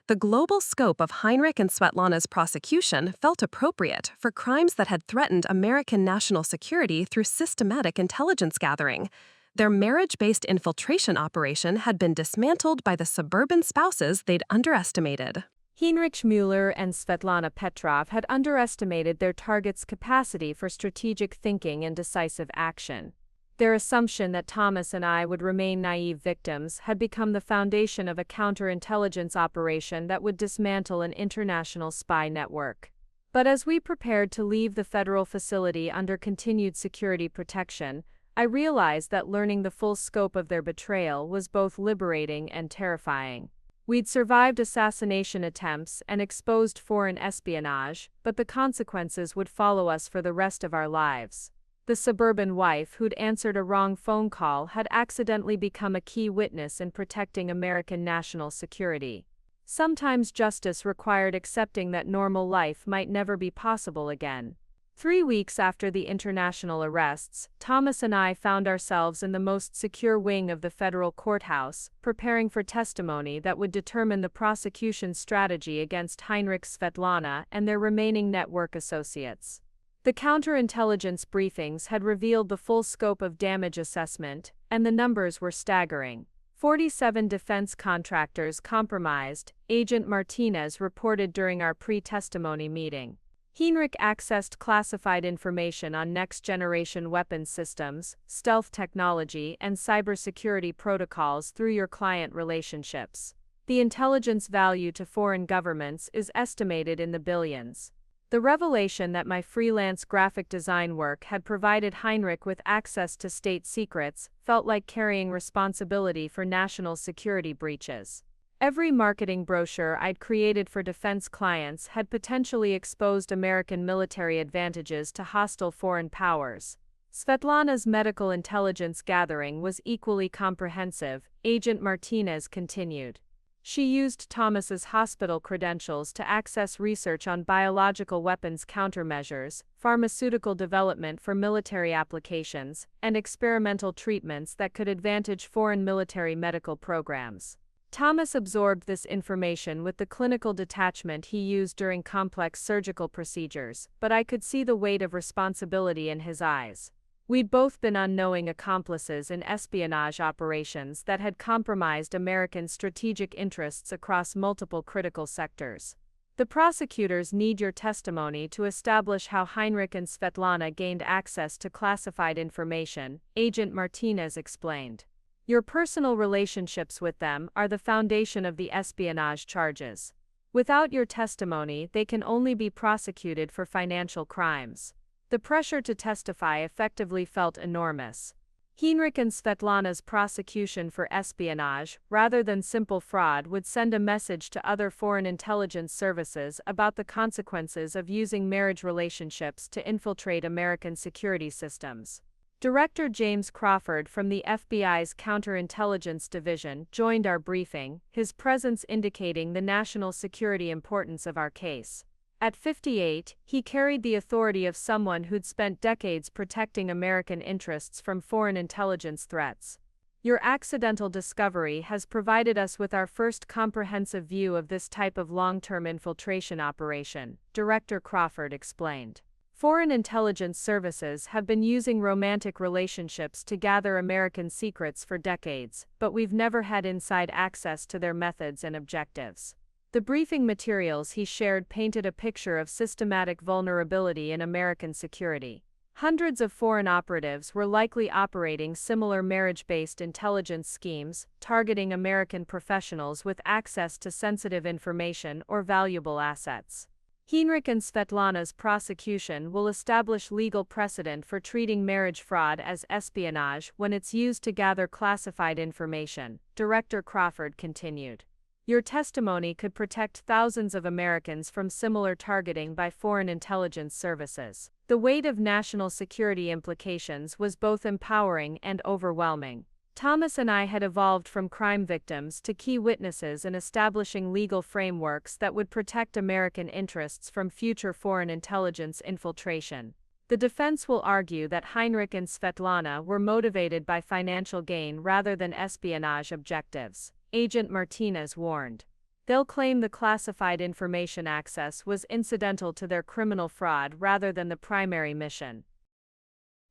The global scope of Heinrich and Svetlana's prosecution felt appropriate for crimes that had threatened American national security through systematic intelligence gathering. Their marriage-based infiltration operation had been dismantled by the suburban spouses they'd underestimated. Heinrich Müller and Svetlana Petrov had underestimated their target's capacity for strategic thinking and decisive action. Their assumption that Thomas and I would remain naive victims had become the foundation of a counterintelligence operation that would dismantle an international spy network. But as we prepared to leave the federal facility under continued security protection, I realized that learning the full scope of their betrayal was both liberating and terrifying. We'd survived assassination attempts and exposed foreign espionage, but the consequences would follow us for the rest of our lives. The suburban wife who'd answered a wrong phone call had accidentally become a key witness in protecting American national security. Sometimes justice required accepting that normal life might never be possible again. 3 weeks after the international arrests, Thomas and I found ourselves in the most secure wing of the federal courthouse, preparing for testimony that would determine the prosecution's strategy against Heinrich, Svetlana, and their remaining network associates. The counterintelligence briefings had revealed the full scope of damage assessment, and the numbers were staggering. 47 defense contractors compromised, Agent Martinez reported during our pre-testimony meeting. Heinrich accessed classified information on next-generation weapons systems, stealth technology, and cybersecurity protocols through your client relationships. The intelligence value to foreign governments is estimated in the billions. The revelation that my freelance graphic design work had provided Heinrich with access to state secrets felt like carrying responsibility for national security breaches. Every marketing brochure I'd created for defense clients had potentially exposed American military advantages to hostile foreign powers. Svetlana's medical intelligence gathering was equally comprehensive, Agent Martinez continued. She used Thomas's hospital credentials to access research on biological weapons countermeasures, pharmaceutical development for military applications, and experimental treatments that could advantage foreign military medical programs. Thomas absorbed this information with the clinical detachment he used during complex surgical procedures, but I could see the weight of responsibility in his eyes. We'd both been unknowing accomplices in espionage operations that had compromised American strategic interests across multiple critical sectors. The prosecutors need your testimony to establish how Heinrich and Svetlana gained access to classified information, Agent Martinez explained. Your personal relationships with them are the foundation of the espionage charges. Without your testimony, they can only be prosecuted for financial crimes. The pressure to testify effectively felt enormous. Heinrich and Svetlana's prosecution for espionage, rather than simple fraud, would send a message to other foreign intelligence services about the consequences of using marriage relationships to infiltrate American security systems. Director James Crawford from the FBI's Counterintelligence Division joined our briefing, his presence indicating the national security importance of our case. At 58, he carried the authority of someone who'd spent decades protecting American interests from foreign intelligence threats. Your accidental discovery has provided us with our first comprehensive view of this type of long-term infiltration operation, Director Crawford explained. Foreign intelligence services have been using romantic relationships to gather American secrets for decades, but we've never had inside access to their methods and objectives. The briefing materials he shared painted a picture of systematic vulnerability in American security. Hundreds of foreign operatives were likely operating similar marriage-based intelligence schemes, targeting American professionals with access to sensitive information or valuable assets. Heinrich and Svetlana's prosecution will establish legal precedent for treating marriage fraud as espionage when it's used to gather classified information, Director Crawford continued. Your testimony could protect thousands of Americans from similar targeting by foreign intelligence services. The weight of national security implications was both empowering and overwhelming. Thomas and I had evolved from crime victims to key witnesses in establishing legal frameworks that would protect American interests from future foreign intelligence infiltration. The defense will argue that Heinrich and Svetlana were motivated by financial gain rather than espionage objectives, Agent Martinez warned. They'll claim the classified information access was incidental to their criminal fraud rather than the primary mission.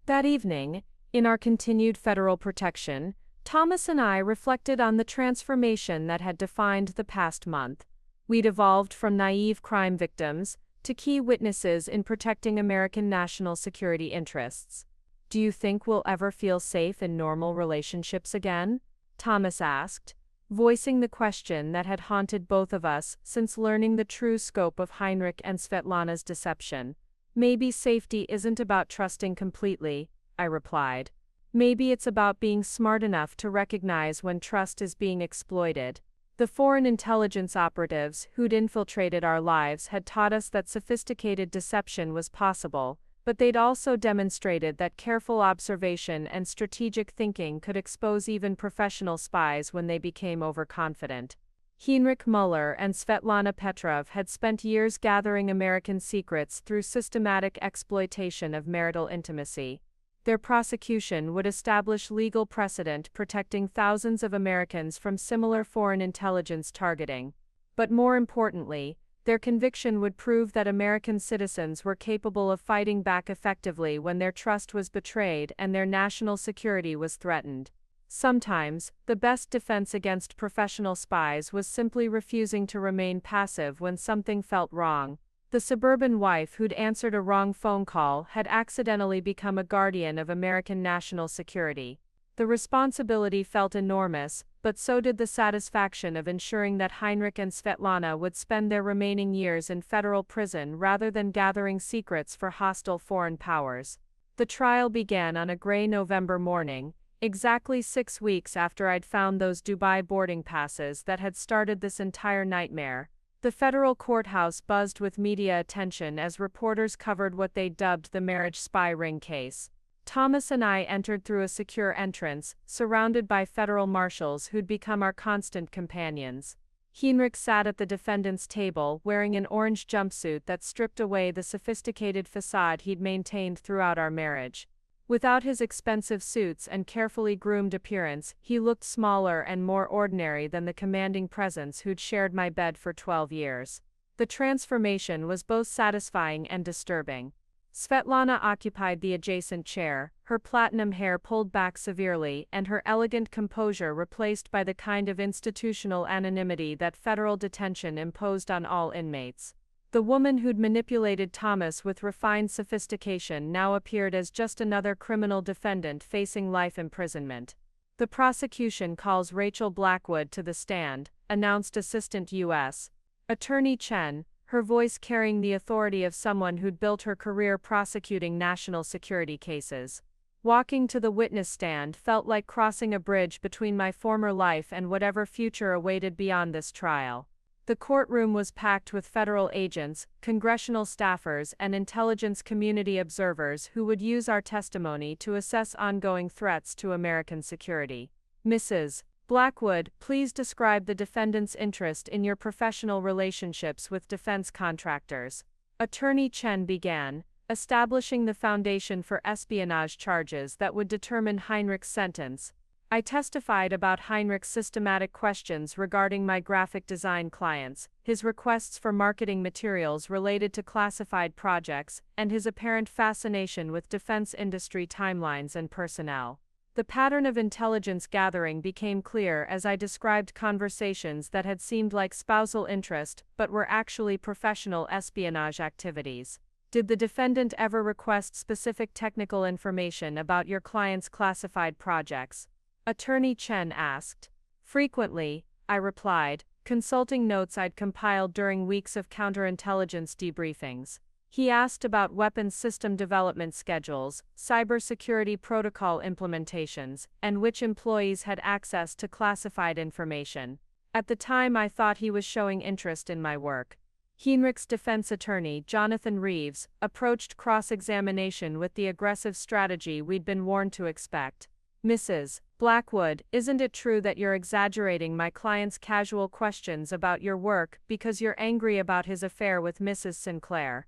That evening, in our continued federal protection, Thomas and I reflected on the transformation that had defined the past month. We'd evolved from naive crime victims to key witnesses in protecting American national security interests. Do you think we'll ever feel safe in normal relationships again? Thomas asked, voicing the question that had haunted both of us since learning the true scope of Heinrich and Svetlana's deception. Maybe safety isn't about trusting completely, I replied. Maybe it's about being smart enough to recognize when trust is being exploited. The foreign intelligence operatives who'd infiltrated our lives had taught us that sophisticated deception was possible, but they'd also demonstrated that careful observation and strategic thinking could expose even professional spies when they became overconfident. Heinrich Müller and Svetlana Petrov had spent years gathering American secrets through systematic exploitation of marital intimacy. Their prosecution would establish legal precedent protecting thousands of Americans from similar foreign intelligence targeting. But more importantly, their conviction would prove that American citizens were capable of fighting back effectively when their trust was betrayed and their national security was threatened. Sometimes, the best defense against professional spies was simply refusing to remain passive when something felt wrong. The suburban wife who'd answered a wrong phone call had accidentally become a guardian of American national security. The responsibility felt enormous, but so did the satisfaction of ensuring that Heinrich and Svetlana would spend their remaining years in federal prison rather than gathering secrets for hostile foreign powers. The trial began on a gray November morning, exactly 6 weeks after I'd found those Dubai boarding passes that had started this entire nightmare. The federal courthouse buzzed with media attention as reporters covered what they dubbed the marriage spy ring case. Thomas and I entered through a secure entrance, surrounded by federal marshals who'd become our constant companions. Heinrich sat at the defendant's table wearing an orange jumpsuit that stripped away the sophisticated facade he'd maintained throughout our marriage. Without his expensive suits and carefully groomed appearance, he looked smaller and more ordinary than the commanding presence who'd shared my bed for 12 years. The transformation was both satisfying and disturbing. Svetlana occupied the adjacent chair, her platinum hair pulled back severely and her elegant composure replaced by the kind of institutional anonymity that federal detention imposed on all inmates. The woman who'd manipulated Thomas with refined sophistication now appeared as just another criminal defendant facing life imprisonment. The prosecution calls Rachel Blackwood to the stand, announced Assistant U.S. Attorney Chen, her voice carrying the authority of someone who'd built her career prosecuting national security cases. Walking to the witness stand felt like crossing a bridge between my former life and whatever future awaited beyond this trial. The courtroom was packed with federal agents, congressional staffers, and intelligence community observers who would use our testimony to assess ongoing threats to American security. Mrs. Blackwood, please describe the defendant's interest in your professional relationships with defense contractors. Attorney Chen began, establishing the foundation for espionage charges that would determine Heinrich's sentence. I testified about Heinrich's systematic questions regarding my graphic design clients, his requests for marketing materials related to classified projects, and his apparent fascination with defense industry timelines and personnel. The pattern of intelligence gathering became clear as I described conversations that had seemed like spousal interest but were actually professional espionage activities. Did the defendant ever request specific technical information about your client's classified projects? Attorney Chen asked. Frequently, I replied, consulting notes I'd compiled during weeks of counterintelligence debriefings. He asked about weapons system development schedules, cybersecurity protocol implementations, and which employees had access to classified information. At the time, I thought he was showing interest in my work. Heinrich's defense attorney, Jonathan Reeves, approached cross-examination with the aggressive strategy we'd been warned to expect. Mrs. Blackwood, isn't it true that you're exaggerating my client's casual questions about your work because you're angry about his affair with Mrs. Sinclair?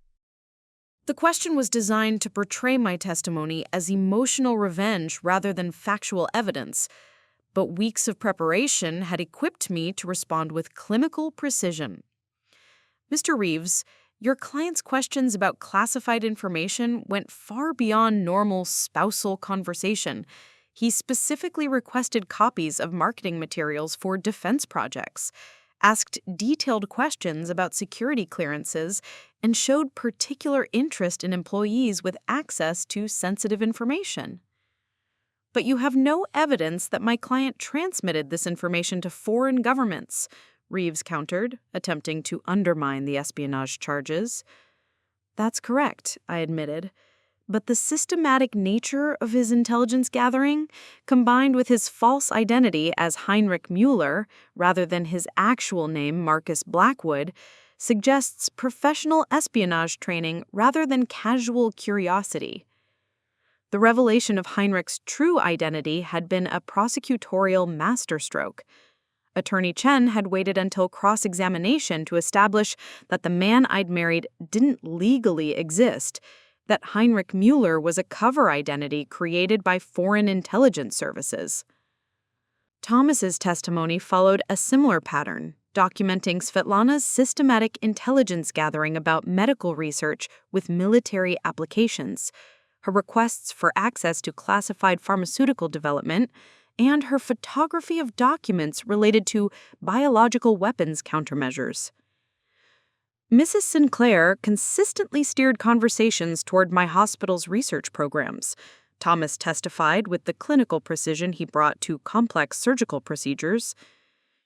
The question was designed to portray my testimony as emotional revenge rather than factual evidence, but weeks of preparation had equipped me to respond with clinical precision. Mr. Reeves, your client's questions about classified information went far beyond normal spousal conversation. He specifically requested copies of marketing materials for defense projects, asked detailed questions about security clearances, and showed particular interest in employees with access to sensitive information. But you have no evidence that my client transmitted this information to foreign governments, Reeves countered, attempting to undermine the espionage charges. That's correct, I admitted. But the systematic nature of his intelligence gathering, combined with his false identity as Heinrich Mueller rather than his actual name Marcus Blackwood, suggests professional espionage training rather than casual curiosity. The revelation of Heinrich's true identity had been a prosecutorial masterstroke. Attorney Chen had waited until cross-examination to establish that the man I'd married didn't legally exist, that Heinrich Mueller was a cover identity created by foreign intelligence services. Thomas's testimony followed a similar pattern, documenting Svetlana's systematic intelligence gathering about medical research with military applications, her requests for access to classified pharmaceutical development, and her photography of documents related to biological weapons countermeasures. Mrs. Sinclair consistently steered conversations toward my hospital's research programs. Thomas testified with the clinical precision he brought to complex surgical procedures.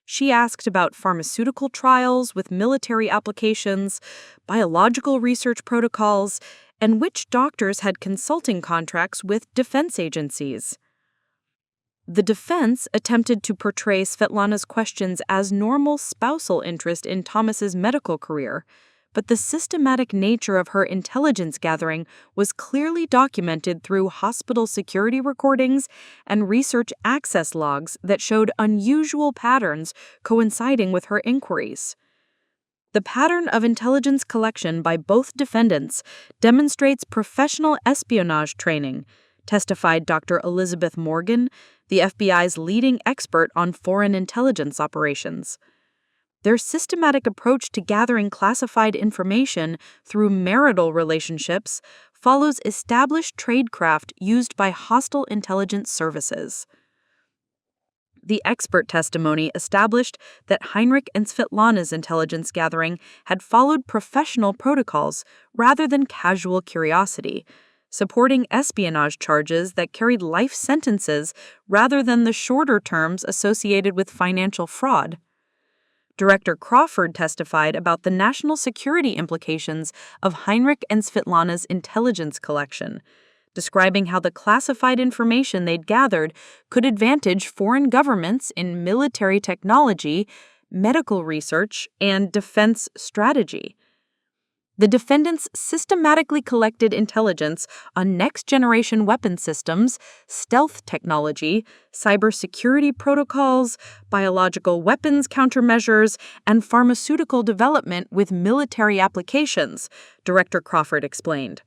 She asked about pharmaceutical trials with military applications, biological research protocols, and which doctors had consulting contracts with defense agencies. The defense attempted to portray Svetlana's questions as normal spousal interest in Thomas's medical career, but the systematic nature of her intelligence gathering was clearly documented through hospital security recordings and research access logs that showed unusual patterns coinciding with her inquiries. The pattern of intelligence collection by both defendants demonstrates professional espionage training, testified Dr. Elizabeth Morgan, the FBI's leading expert on foreign intelligence operations. Their systematic approach to gathering classified information through marital relationships follows established tradecraft used by hostile intelligence services. The expert testimony established that Heinrich and Svetlana's intelligence gathering had followed professional protocols rather than casual curiosity, supporting espionage charges that carried life sentences rather than the shorter terms associated with financial fraud. Director Crawford testified about the national security implications of Heinrich and Svetlana's intelligence collection, describing how the classified information they'd gathered could advantage foreign governments in military technology, medical research, and defense strategy. The defendants systematically collected intelligence on next-generation weapon systems, stealth technology, cybersecurity protocols, biological weapons countermeasures, and pharmaceutical development with military applications, Director Crawford explained.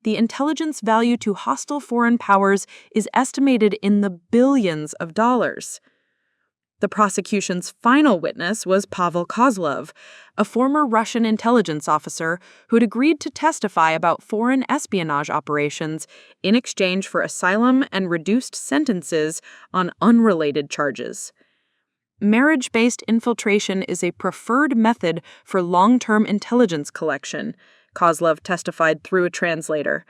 the intelligence value to hostile foreign powers is estimated in the billions of dollars. The prosecution's final witness was Pavel Kozlov, a former Russian intelligence officer who'd agreed to testify about foreign espionage operations in exchange for asylum and reduced sentences on unrelated charges. Marriage-based infiltration is a preferred method for long-term intelligence collection, Kozlov testified through a translator.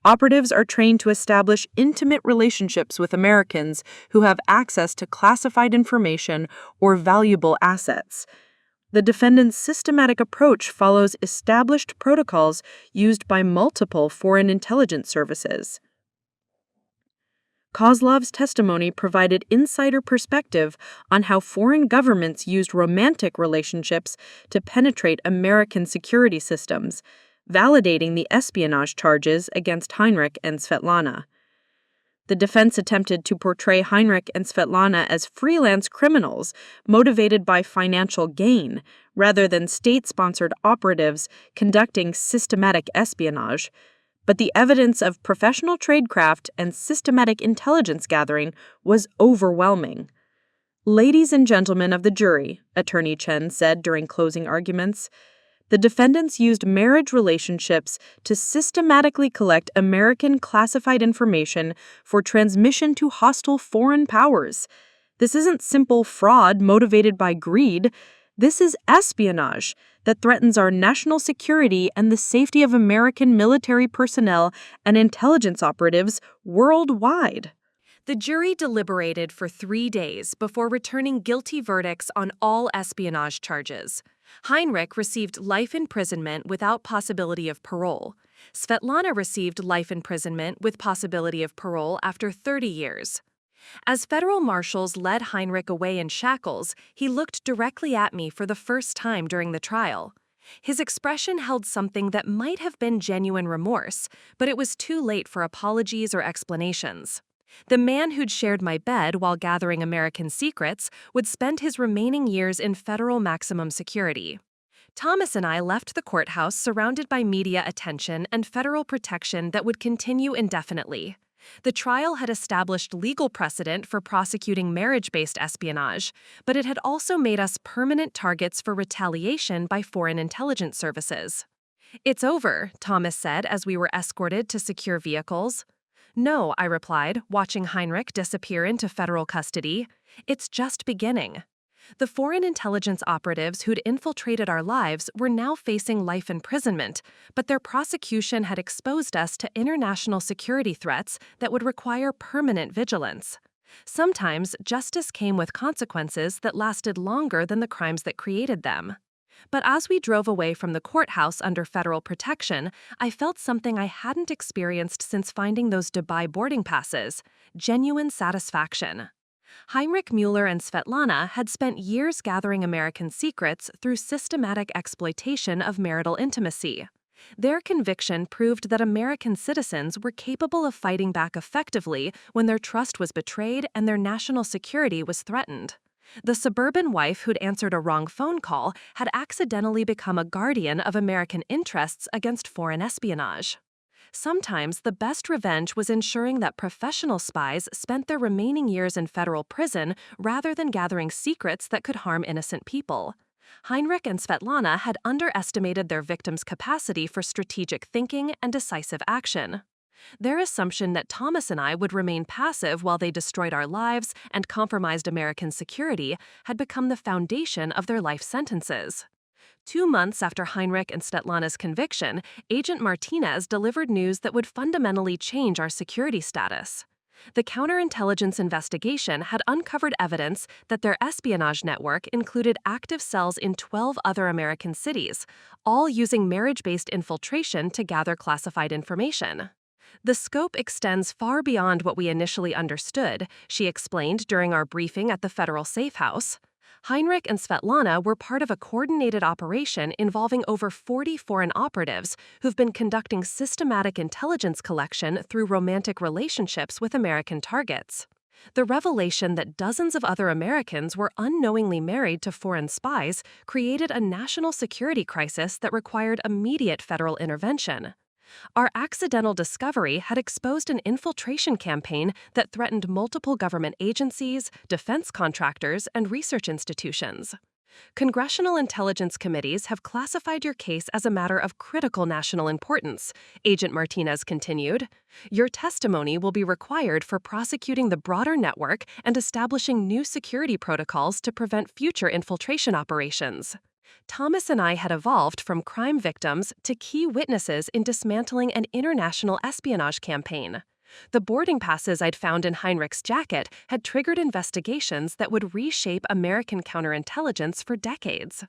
Operatives are trained to establish intimate relationships with Americans who have access to classified information or valuable assets. The defendant's systematic approach follows established protocols used by multiple foreign intelligence services. Kozlov's testimony provided insider perspective on how foreign governments used romantic relationships to penetrate American security systems, validating the espionage charges against Heinrich and Svetlana. The defense attempted to portray Heinrich and Svetlana as freelance criminals motivated by financial gain, rather than state-sponsored operatives conducting systematic espionage. But the evidence of professional tradecraft and systematic intelligence gathering was overwhelming. "Ladies and gentlemen of the jury," Attorney Chen said during closing arguments, the defendants used marriage relationships to systematically collect American classified information for transmission to hostile foreign powers. This isn't simple fraud motivated by greed. This is espionage that threatens our national security and the safety of American military personnel and intelligence operatives worldwide. The jury deliberated for 3 days before returning guilty verdicts on all espionage charges. Heinrich received life imprisonment without possibility of parole. Svetlana received life imprisonment with possibility of parole after 30 years. As federal marshals led Heinrich away in shackles, he looked directly at me for the first time during the trial. His expression held something that might have been genuine remorse, but it was too late for apologies or explanations. The man who'd shared my bed while gathering American secrets would spend his remaining years in federal maximum security. Thomas and I left the courthouse surrounded by media attention and federal protection that would continue indefinitely. The trial had established legal precedent for prosecuting marriage-based espionage, but it had also made us permanent targets for retaliation by foreign intelligence services. "It's over," Thomas said as we were escorted to secure vehicles. "No," I replied, watching Heinrich disappear into federal custody. "It's just beginning." The foreign intelligence operatives who'd infiltrated our lives were now facing life imprisonment, but their prosecution had exposed us to international security threats that would require permanent vigilance. Sometimes justice came with consequences that lasted longer than the crimes that created them. But as we drove away from the courthouse under federal protection, I felt something I hadn't experienced since finding those Dubai boarding passes: genuine satisfaction. Heinrich Mueller and Svetlana had spent years gathering American secrets through systematic exploitation of marital intimacy. Their conviction proved that American citizens were capable of fighting back effectively when their trust was betrayed and their national security was threatened. The suburban wife who'd answered a wrong phone call had accidentally become a guardian of American interests against foreign espionage. Sometimes the best revenge was ensuring that professional spies spent their remaining years in federal prison rather than gathering secrets that could harm innocent people. Heinrich and Svetlana had underestimated their victims' capacity for strategic thinking and decisive action. Their assumption that Thomas and I would remain passive while they destroyed our lives and compromised American security had become the foundation of their life sentences. 2 months after Heinrich and Svetlana's conviction, Agent Martinez delivered news that would fundamentally change our security status. The counterintelligence investigation had uncovered evidence that their espionage network included active cells in 12 other American cities, all using marriage-based infiltration to gather classified information. "The scope extends far beyond what we initially understood," she explained during our briefing at the federal safe house. Heinrich and Svetlana were part of a coordinated operation involving over 40 foreign operatives who've been conducting systematic intelligence collection through romantic relationships with American targets. The revelation that dozens of other Americans were unknowingly married to foreign spies created a national security crisis that required immediate federal intervention. Our accidental discovery had exposed an infiltration campaign that threatened multiple government agencies, defense contractors, and research institutions. Congressional intelligence committees have classified your case as a matter of critical national importance, Agent Martinez continued. Your testimony will be required for prosecuting the broader network and establishing new security protocols to prevent future infiltration operations. Thomas and I had evolved from crime victims to key witnesses in dismantling an international espionage campaign. The boarding passes I'd found in Heinrich's jacket had triggered investigations that would reshape American counterintelligence for decades.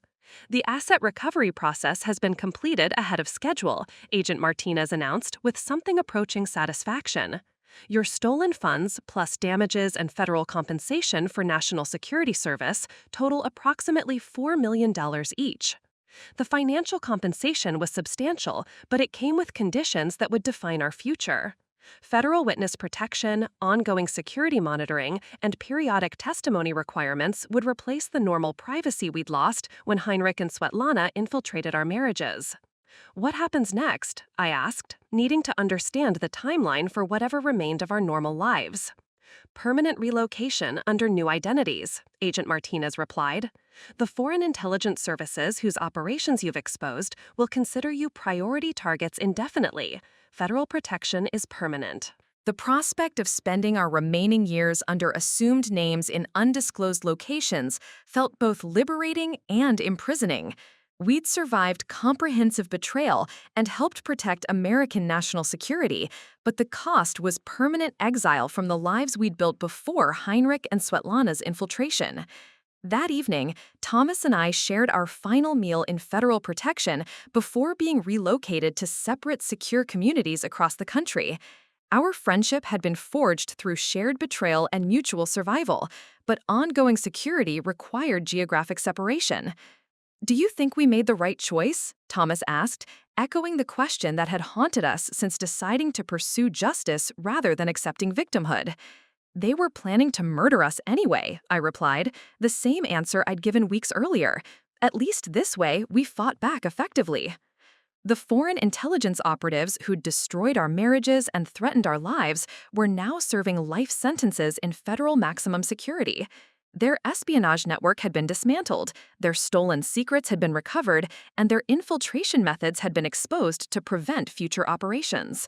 The asset recovery process has been completed ahead of schedule, Agent Martinez announced, with something approaching satisfaction. Your stolen funds, plus damages and federal compensation for National Security Service, total approximately $4 million each. The financial compensation was substantial, but it came with conditions that would define our future. Federal witness protection, ongoing security monitoring, and periodic testimony requirements would replace the normal privacy we'd lost when Heinrich and Svetlana infiltrated our marriages. What happens next? I asked, needing to understand the timeline for whatever remained of our normal lives. Permanent relocation under new identities, Agent Martinez replied. The foreign intelligence services whose operations you've exposed will consider you priority targets indefinitely. Federal protection is permanent. The prospect of spending our remaining years under assumed names in undisclosed locations felt both liberating and imprisoning. We'd survived comprehensive betrayal and helped protect American national security, but the cost was permanent exile from the lives we'd built before Heinrich and Svetlana's infiltration. That evening, Thomas and I shared our final meal in federal protection before being relocated to separate secure communities across the country. Our friendship had been forged through shared betrayal and mutual survival, but ongoing security required geographic separation. "Do you think we made the right choice?" Thomas asked, echoing the question that had haunted us since deciding to pursue justice rather than accepting victimhood. "They were planning to murder us anyway," I replied, the same answer I'd given weeks earlier. "At least this way, we fought back effectively." The foreign intelligence operatives who'd destroyed our marriages and threatened our lives were now serving life sentences in federal maximum security. Their espionage network had been dismantled, their stolen secrets had been recovered, and their infiltration methods had been exposed to prevent future operations.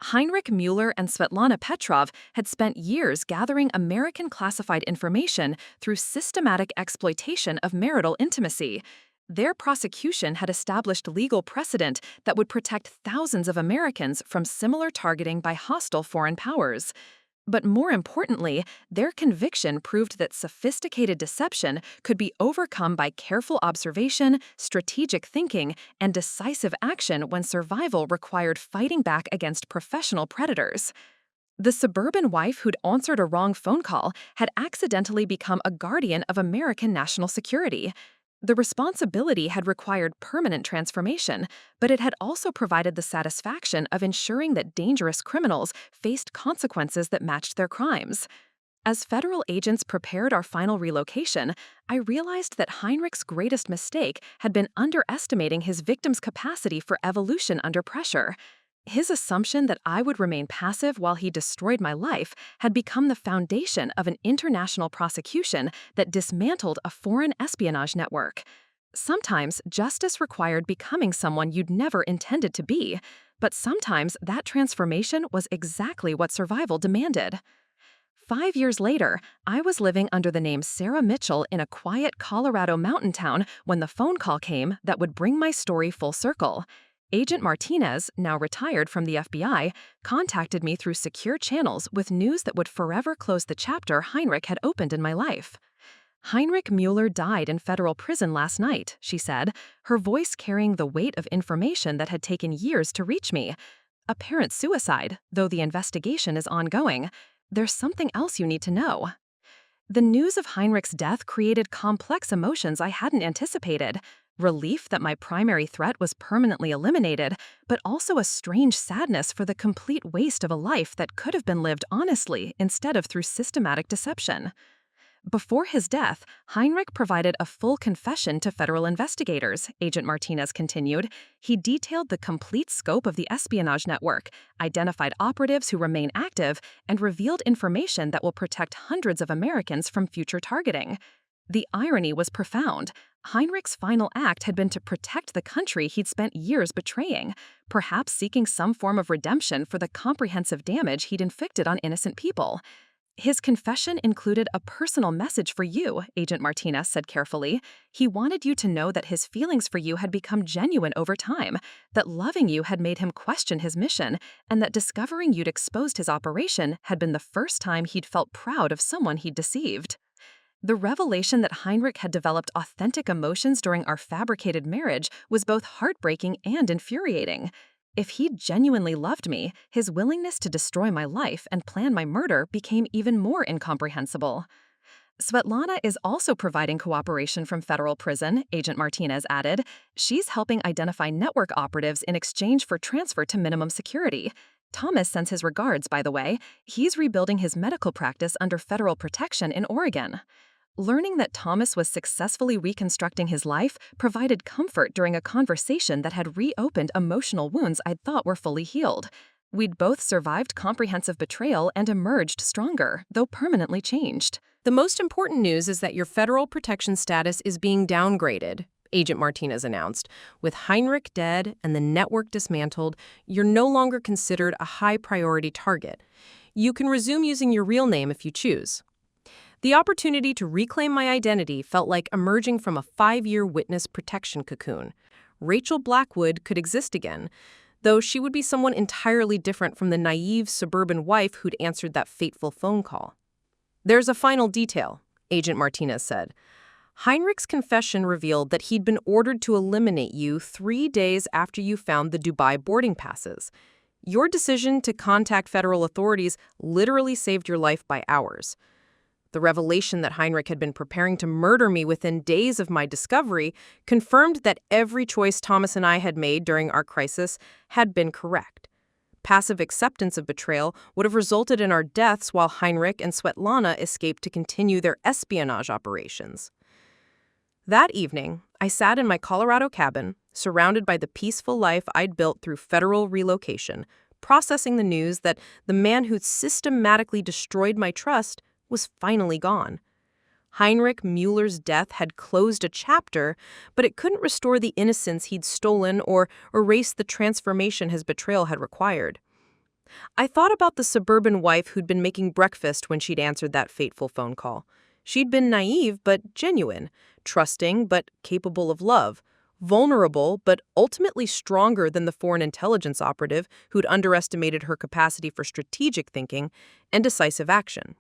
Heinrich Mueller and Svetlana Petrov had spent years gathering American classified information through systematic exploitation of marital intimacy. Their prosecution had established legal precedent that would protect thousands of Americans from similar targeting by hostile foreign powers. But more importantly, their conviction proved that sophisticated deception could be overcome by careful observation, strategic thinking, and decisive action when survival required fighting back against professional predators. The suburban wife who'd answered a wrong phone call had accidentally become a guardian of American national security. The responsibility had required permanent transformation, but it had also provided the satisfaction of ensuring that dangerous criminals faced consequences that matched their crimes. As federal agents prepared our final relocation, I realized that Heinrich's greatest mistake had been underestimating his victim's capacity for evolution under pressure. His assumption that I would remain passive while he destroyed my life had become the foundation of an international prosecution that dismantled a foreign espionage network. Sometimes justice required becoming someone you'd never intended to be, but sometimes that transformation was exactly what survival demanded. 5 years later, I was living under the name Sarah Mitchell in a quiet Colorado mountain town when the phone call came that would bring my story full circle. Agent Martinez, now retired from the FBI, contacted me through secure channels with news that would forever close the chapter Heinrich had opened in my life. "Heinrich Mueller died in federal prison last night," she said, her voice carrying the weight of information that had taken years to reach me. "Apparent suicide, though the investigation is ongoing. There's something else you need to know." The news of Heinrich's death created complex emotions I hadn't anticipated. Relief that my primary threat was permanently eliminated, but also a strange sadness for the complete waste of a life that could have been lived honestly instead of through systematic deception. Before his death, Heinrich provided a full confession to federal investigators, Agent Martinez continued. He detailed the complete scope of the espionage network, identified operatives who remain active, and revealed information that will protect hundreds of Americans from future targeting. The irony was profound. Heinrich's final act had been to protect the country he'd spent years betraying, perhaps seeking some form of redemption for the comprehensive damage he'd inflicted on innocent people. His confession included a personal message for you, Agent Martinez said carefully. He wanted you to know that his feelings for you had become genuine over time, that loving you had made him question his mission, and that discovering you'd exposed his operation had been the first time he'd felt proud of someone he'd deceived. The revelation that Heinrich had developed authentic emotions during our fabricated marriage was both heartbreaking and infuriating. If he genuinely loved me, his willingness to destroy my life and plan my murder became even more incomprehensible. Svetlana is also providing cooperation from federal prison, Agent Martinez added. She's helping identify network operatives in exchange for transfer to minimum security. Thomas sends his regards, by the way. He's rebuilding his medical practice under federal protection in Oregon. Learning that Thomas was successfully reconstructing his life provided comfort during a conversation that had reopened emotional wounds I'd thought were fully healed. We'd both survived comprehensive betrayal and emerged stronger, though permanently changed. The most important news is that your federal protection status is being downgraded, Agent Martinez announced. With Heinrich dead and the network dismantled, you're no longer considered a high-priority target. You can resume using your real name if you choose. The opportunity to reclaim my identity felt like emerging from a 5-year witness protection cocoon. Rachel Blackwood could exist again, though she would be someone entirely different from the naive suburban wife who'd answered that fateful phone call. There's a final detail, Agent Martinez said. Heinrich's confession revealed that he'd been ordered to eliminate you 3 days after you found the Dubai boarding passes. Your decision to contact federal authorities literally saved your life by hours. The revelation that Heinrich had been preparing to murder me within days of my discovery confirmed that every choice Thomas and I had made during our crisis had been correct. Passive acceptance of betrayal would have resulted in our deaths while Heinrich and Svetlana escaped to continue their espionage operations. That evening, I sat in my Colorado cabin, surrounded by the peaceful life I'd built through federal relocation, processing the news that the man who'd systematically destroyed my trust was finally gone. Heinrich Mueller's death had closed a chapter, but it couldn't restore the innocence he'd stolen or erase the transformation his betrayal had required. I thought about the suburban wife who'd been making breakfast when she'd answered that fateful phone call. She'd been naive but genuine, trusting but capable of love, vulnerable but ultimately stronger than the foreign intelligence operative who'd underestimated her capacity for strategic thinking and decisive action.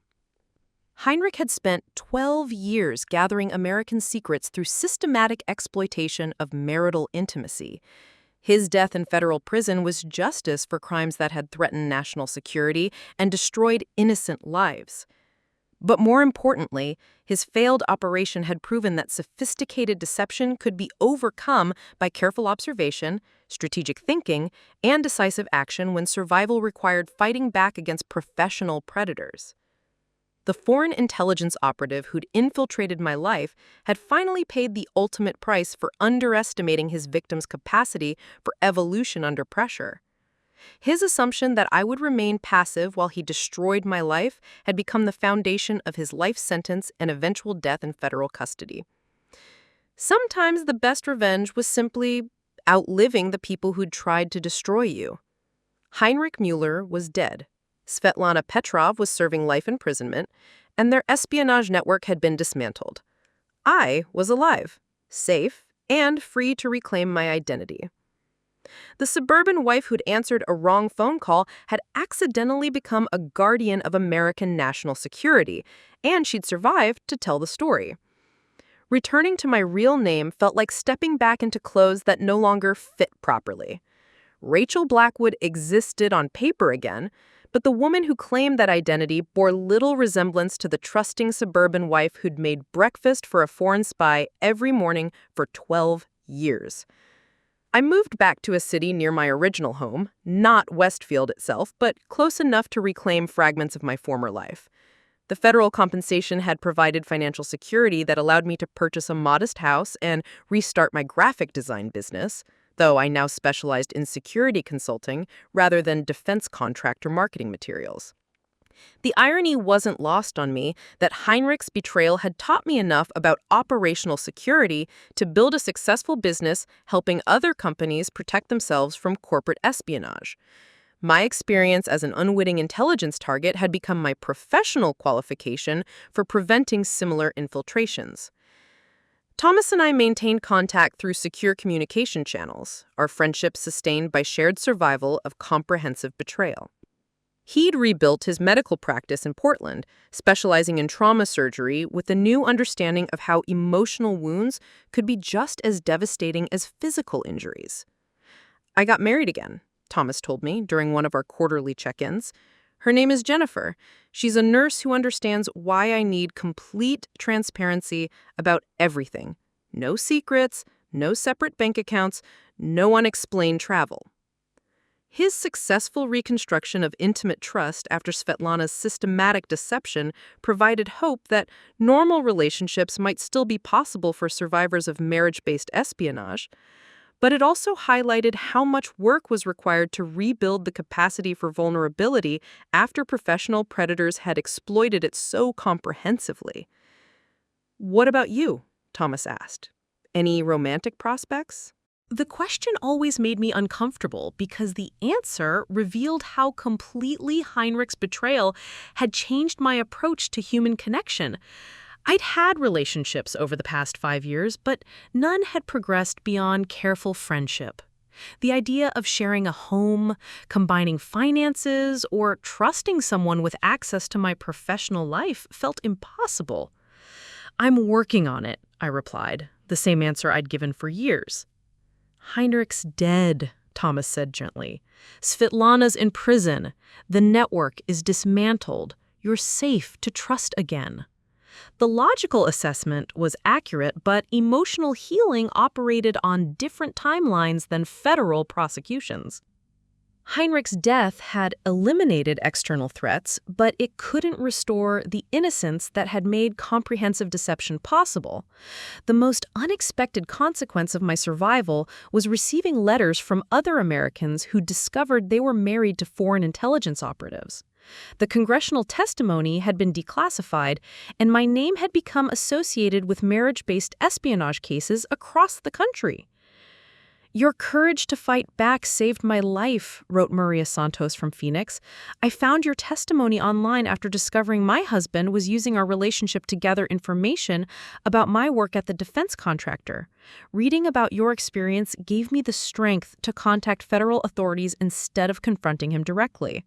Heinrich had spent 12 years gathering American secrets through systematic exploitation of marital intimacy. His death in federal prison was justice for crimes that had threatened national security and destroyed innocent lives. But more importantly, his failed operation had proven that sophisticated deception could be overcome by careful observation, strategic thinking, and decisive action when survival required fighting back against professional predators. The foreign intelligence operative who'd infiltrated my life had finally paid the ultimate price for underestimating his victim's capacity for evolution under pressure. His assumption that I would remain passive while he destroyed my life had become the foundation of his life sentence and eventual death in federal custody. Sometimes the best revenge was simply outliving the people who'd tried to destroy you. Heinrich Mueller was dead. Svetlana Petrov was serving life imprisonment, and their espionage network had been dismantled. I was alive, safe, and free to reclaim my identity. The suburban wife who'd answered a wrong phone call had accidentally become a guardian of American national security, and she'd survived to tell the story. Returning to my real name felt like stepping back into clothes that no longer fit properly. Rachel Blackwood existed on paper again, but the woman who claimed that identity bore little resemblance to the trusting suburban wife who'd made breakfast for a foreign spy every morning for 12 years. I moved back to a city near my original home, not Westfield itself, but close enough to reclaim fragments of my former life. The federal compensation had provided financial security that allowed me to purchase a modest house and restart my graphic design business, though I now specialized in security consulting rather than defense contractor marketing materials. The irony wasn't lost on me that Heinrich's betrayal had taught me enough about operational security to build a successful business helping other companies protect themselves from corporate espionage. My experience as an unwitting intelligence target had become my professional qualification for preventing similar infiltrations. Thomas and I maintained contact through secure communication channels, our friendship sustained by shared survival of comprehensive betrayal. He'd rebuilt his medical practice in Portland, specializing in trauma surgery with a new understanding of how emotional wounds could be just as devastating as physical injuries. I got married again, Thomas told me during one of our quarterly check-ins. Her name is Jennifer. She's a nurse who understands why I need complete transparency about everything. No secrets, no separate bank accounts, no unexplained travel. His successful reconstruction of intimate trust after Svetlana's systematic deception provided hope that normal relationships might still be possible for survivors of marriage-based espionage. But it also highlighted how much work was required to rebuild the capacity for vulnerability after professional predators had exploited it so comprehensively. "What about you?" Thomas asked. "Any romantic prospects?" The question always made me uncomfortable because the answer revealed how completely Heinrich's betrayal had changed my approach to human connection. I'd had relationships over the past 5 years, but none had progressed beyond careful friendship. The idea of sharing a home, combining finances, or trusting someone with access to my professional life felt impossible. "I'm working on it," I replied, the same answer I'd given for years. "Heinrich's dead," Thomas said gently. "Svetlana's in prison. The network is dismantled. You're safe to trust again." The logical assessment was accurate, but emotional healing operated on different timelines than federal prosecutions. Heinrich's death had eliminated external threats, but it couldn't restore the innocence that had made comprehensive deception possible. The most unexpected consequence of my survival was receiving letters from other Americans who discovered they were married to foreign intelligence operatives. The congressional testimony had been declassified, and my name had become associated with marriage-based espionage cases across the country. "Your courage to fight back saved my life," wrote Maria Santos from Phoenix. "I found your testimony online after discovering my husband was using our relationship to gather information about my work at the defense contractor. Reading about your experience gave me the strength to contact federal authorities instead of confronting him directly."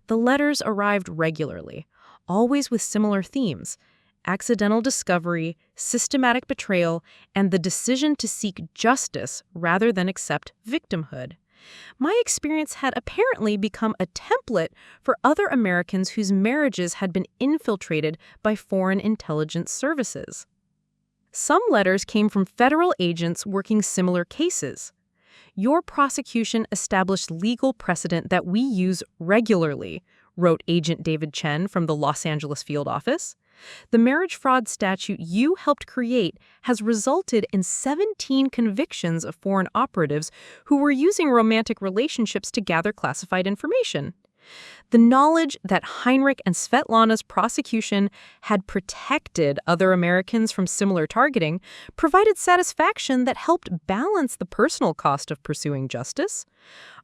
The letters arrived regularly, always with similar themes: accidental discovery, systematic betrayal, and the decision to seek justice rather than accept victimhood. My experience had apparently become a template for other Americans whose marriages had been infiltrated by foreign intelligence services. Some letters came from federal agents working similar cases. "Your prosecution established legal precedent that we use regularly," wrote Agent David Chen from the Los Angeles field office. "The marriage fraud statute you helped create has resulted in 17 convictions of foreign operatives who were using romantic relationships to gather classified information." The knowledge that Heinrich and Svetlana's prosecution had protected other Americans from similar targeting provided satisfaction that helped balance the personal cost of pursuing justice.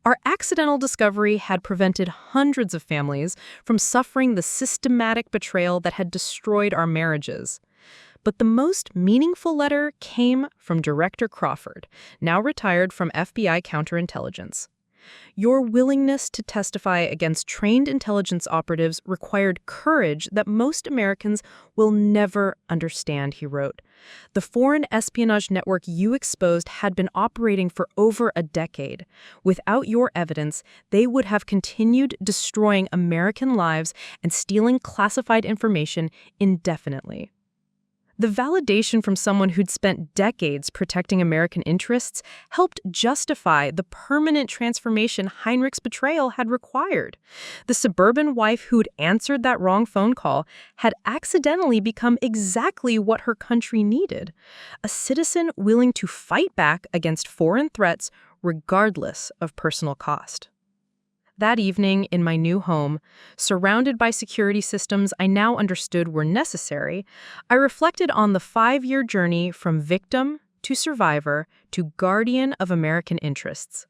Our accidental discovery had prevented hundreds of families from suffering the systematic betrayal that had destroyed our marriages. But the most meaningful letter came from Director Crawford, now retired from FBI counterintelligence. "Your willingness to testify against trained intelligence operatives required courage that most Americans will never understand," he wrote. "The foreign espionage network you exposed had been operating for over a decade. Without your evidence, they would have continued destroying American lives and stealing classified information indefinitely." The validation from someone who'd spent decades protecting American interests helped justify the permanent transformation Heinrich's betrayal had required. The suburban wife who'd answered that wrong phone call had accidentally become exactly what her country needed: a citizen willing to fight back against foreign threats regardless of personal cost. That evening, in my new home, surrounded by security systems I now understood were necessary, I reflected on the 5-year journey from victim to survivor to guardian of American interests.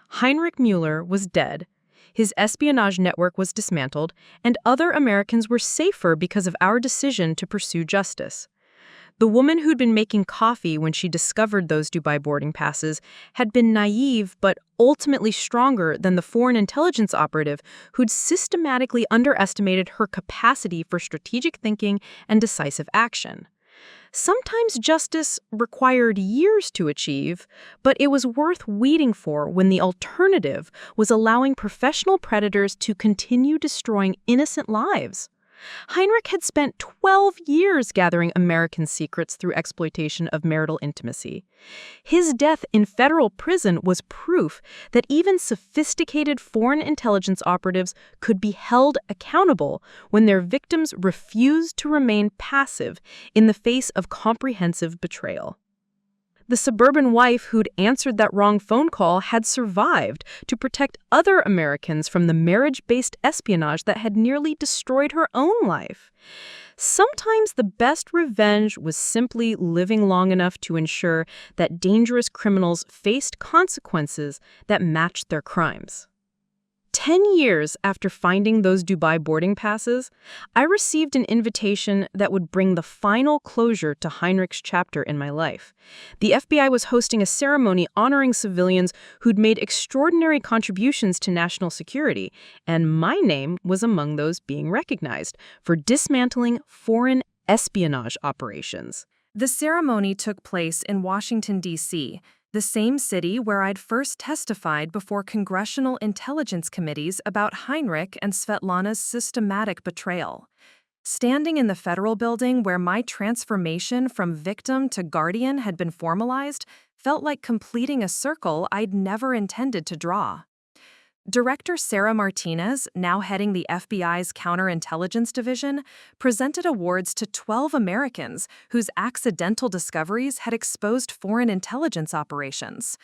Heinrich Mueller was dead, his espionage network was dismantled, and other Americans were safer because of our decision to pursue justice. The woman who'd been making coffee when she discovered those Dubai boarding passes had been naive but ultimately stronger than the foreign intelligence operative who'd systematically underestimated her capacity for strategic thinking and decisive action. Sometimes justice required years to achieve, but it was worth waiting for when the alternative was allowing professional predators to continue destroying innocent lives. Heinrich had spent 12 years gathering American secrets through exploitation of marital intimacy. His death in federal prison was proof that even sophisticated foreign intelligence operatives could be held accountable when their victims refused to remain passive in the face of comprehensive betrayal. The suburban wife who'd answered that wrong phone call had survived to protect other Americans from the marriage-based espionage that had nearly destroyed her own life. Sometimes the best revenge was simply living long enough to ensure that dangerous criminals faced consequences that matched their crimes. 10 years after finding those Dubai boarding passes, I received an invitation that would bring the final closure to Heinrich's chapter in my life. The FBI was hosting a ceremony honoring civilians who'd made extraordinary contributions to national security, and my name was among those being recognized for dismantling foreign espionage operations. The ceremony took place in Washington, D.C., the same city where I'd first testified before congressional intelligence committees about Heinrich and Svetlana's systematic betrayal. Standing in the federal building where my transformation from victim to guardian had been formalized felt like completing a circle I'd never intended to draw. Director Sarah Martinez, now heading the FBI's Counterintelligence Division, presented awards to 12 Americans whose accidental discoveries had exposed foreign intelligence operations.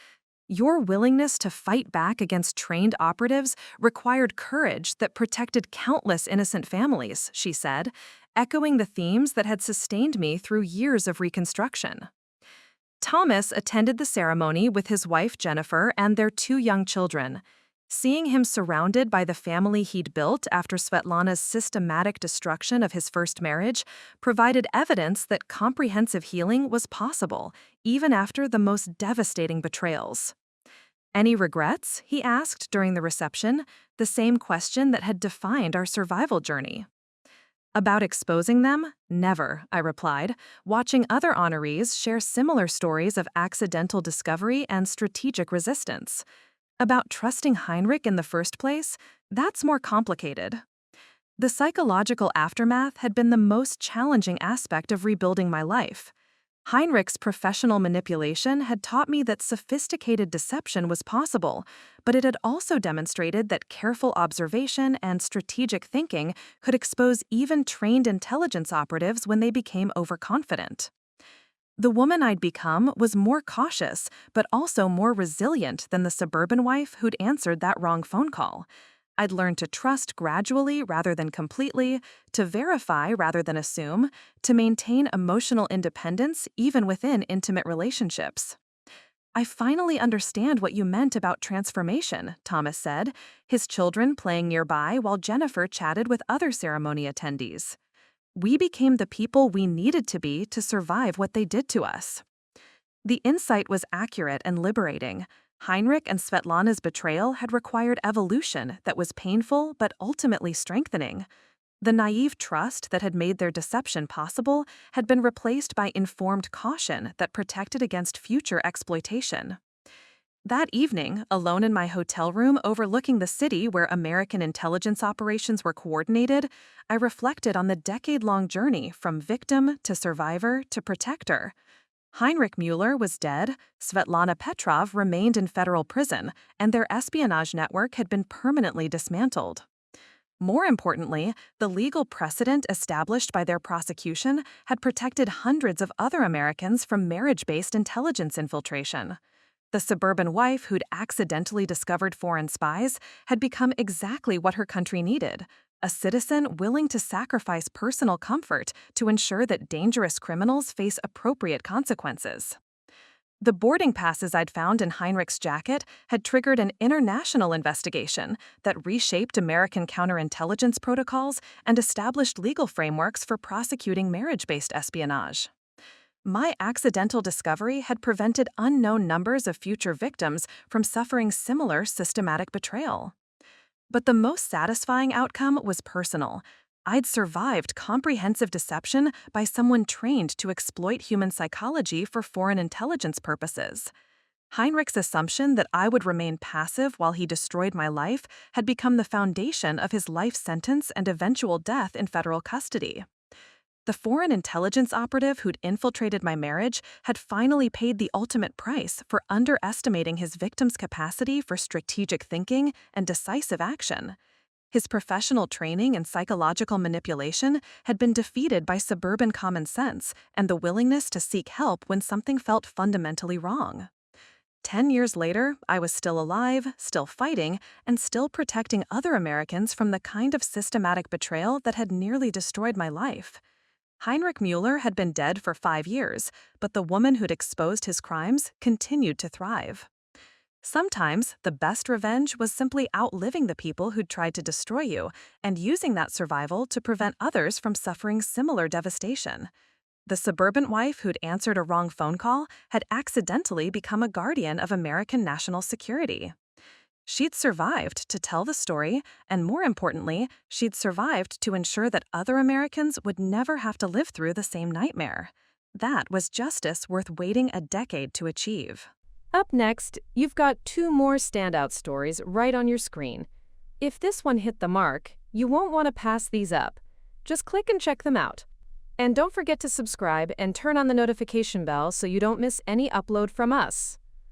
Your willingness to fight back against trained operatives required courage that protected countless innocent families, she said, echoing the themes that had sustained me through years of reconstruction. Thomas attended the ceremony with his wife Jennifer and their 2 young children. Seeing him surrounded by the family he'd built after Svetlana's systematic destruction of his first marriage provided evidence that comprehensive healing was possible, even after the most devastating betrayals. "Any regrets?" he asked during the reception, the same question that had defined our survival journey. "About exposing them? Never," I replied, watching other honorees share similar stories of accidental discovery and strategic resistance. About trusting Heinrich in the first place? That's more complicated. The psychological aftermath had been the most challenging aspect of rebuilding my life. Heinrich's professional manipulation had taught me that sophisticated deception was possible, but it had also demonstrated that careful observation and strategic thinking could expose even trained intelligence operatives when they became overconfident. The woman I'd become was more cautious, but also more resilient than the suburban wife who'd answered that wrong phone call. I'd learned to trust gradually rather than completely, to verify rather than assume, to maintain emotional independence even within intimate relationships. "I finally understand what you meant about transformation," Thomas said, his children playing nearby while Jennifer chatted with other ceremony attendees. "We became the people we needed to be to survive what they did to us." The insight was accurate and liberating. Heinrich and Svetlana's betrayal had required evolution that was painful but ultimately strengthening. The naive trust that had made their deception possible had been replaced by informed caution that protected against future exploitation. That evening, alone in my hotel room overlooking the city where American intelligence operations were coordinated, I reflected on the decade-long journey from victim to survivor to protector. Heinrich Müller was dead, Svetlana Petrov remained in federal prison, and their espionage network had been permanently dismantled. More importantly, the legal precedent established by their prosecution had protected hundreds of other Americans from marriage-based intelligence infiltration. The suburban wife who'd accidentally discovered foreign spies had become exactly what her country needed: a citizen willing to sacrifice personal comfort to ensure that dangerous criminals face appropriate consequences. The boarding passes I'd found in Heinrich's jacket had triggered an international investigation that reshaped American counterintelligence protocols and established legal frameworks for prosecuting marriage-based espionage. My accidental discovery had prevented unknown numbers of future victims from suffering similar systematic betrayal. But the most satisfying outcome was personal. I'd survived comprehensive deception by someone trained to exploit human psychology for foreign intelligence purposes. Heinrich's assumption that I would remain passive while he destroyed my life had become the foundation of his life sentence and eventual death in federal custody. The foreign intelligence operative who'd infiltrated my marriage had finally paid the ultimate price for underestimating his victim's capacity for strategic thinking and decisive action. His professional training in psychological manipulation had been defeated by suburban common sense and the willingness to seek help when something felt fundamentally wrong. 10 years later, I was still alive, still fighting, and still protecting other Americans from the kind of systematic betrayal that had nearly destroyed my life. Heinrich Müller had been dead for 5 years, but the woman who'd exposed his crimes continued to thrive. Sometimes, the best revenge was simply outliving the people who'd tried to destroy you and using that survival to prevent others from suffering similar devastation. The suburban wife who'd answered a wrong phone call had accidentally become a guardian of American national security. She'd survived to tell the story, and more importantly, she'd survived to ensure that other Americans would never have to live through the same nightmare. That was justice worth waiting a decade to achieve. Up next, you've got 2 more standout stories right on your screen. If this one hit the mark, you won't want to pass these up. Just click and check them out. And don't forget to subscribe and turn on the notification bell so you don't miss any upload from us.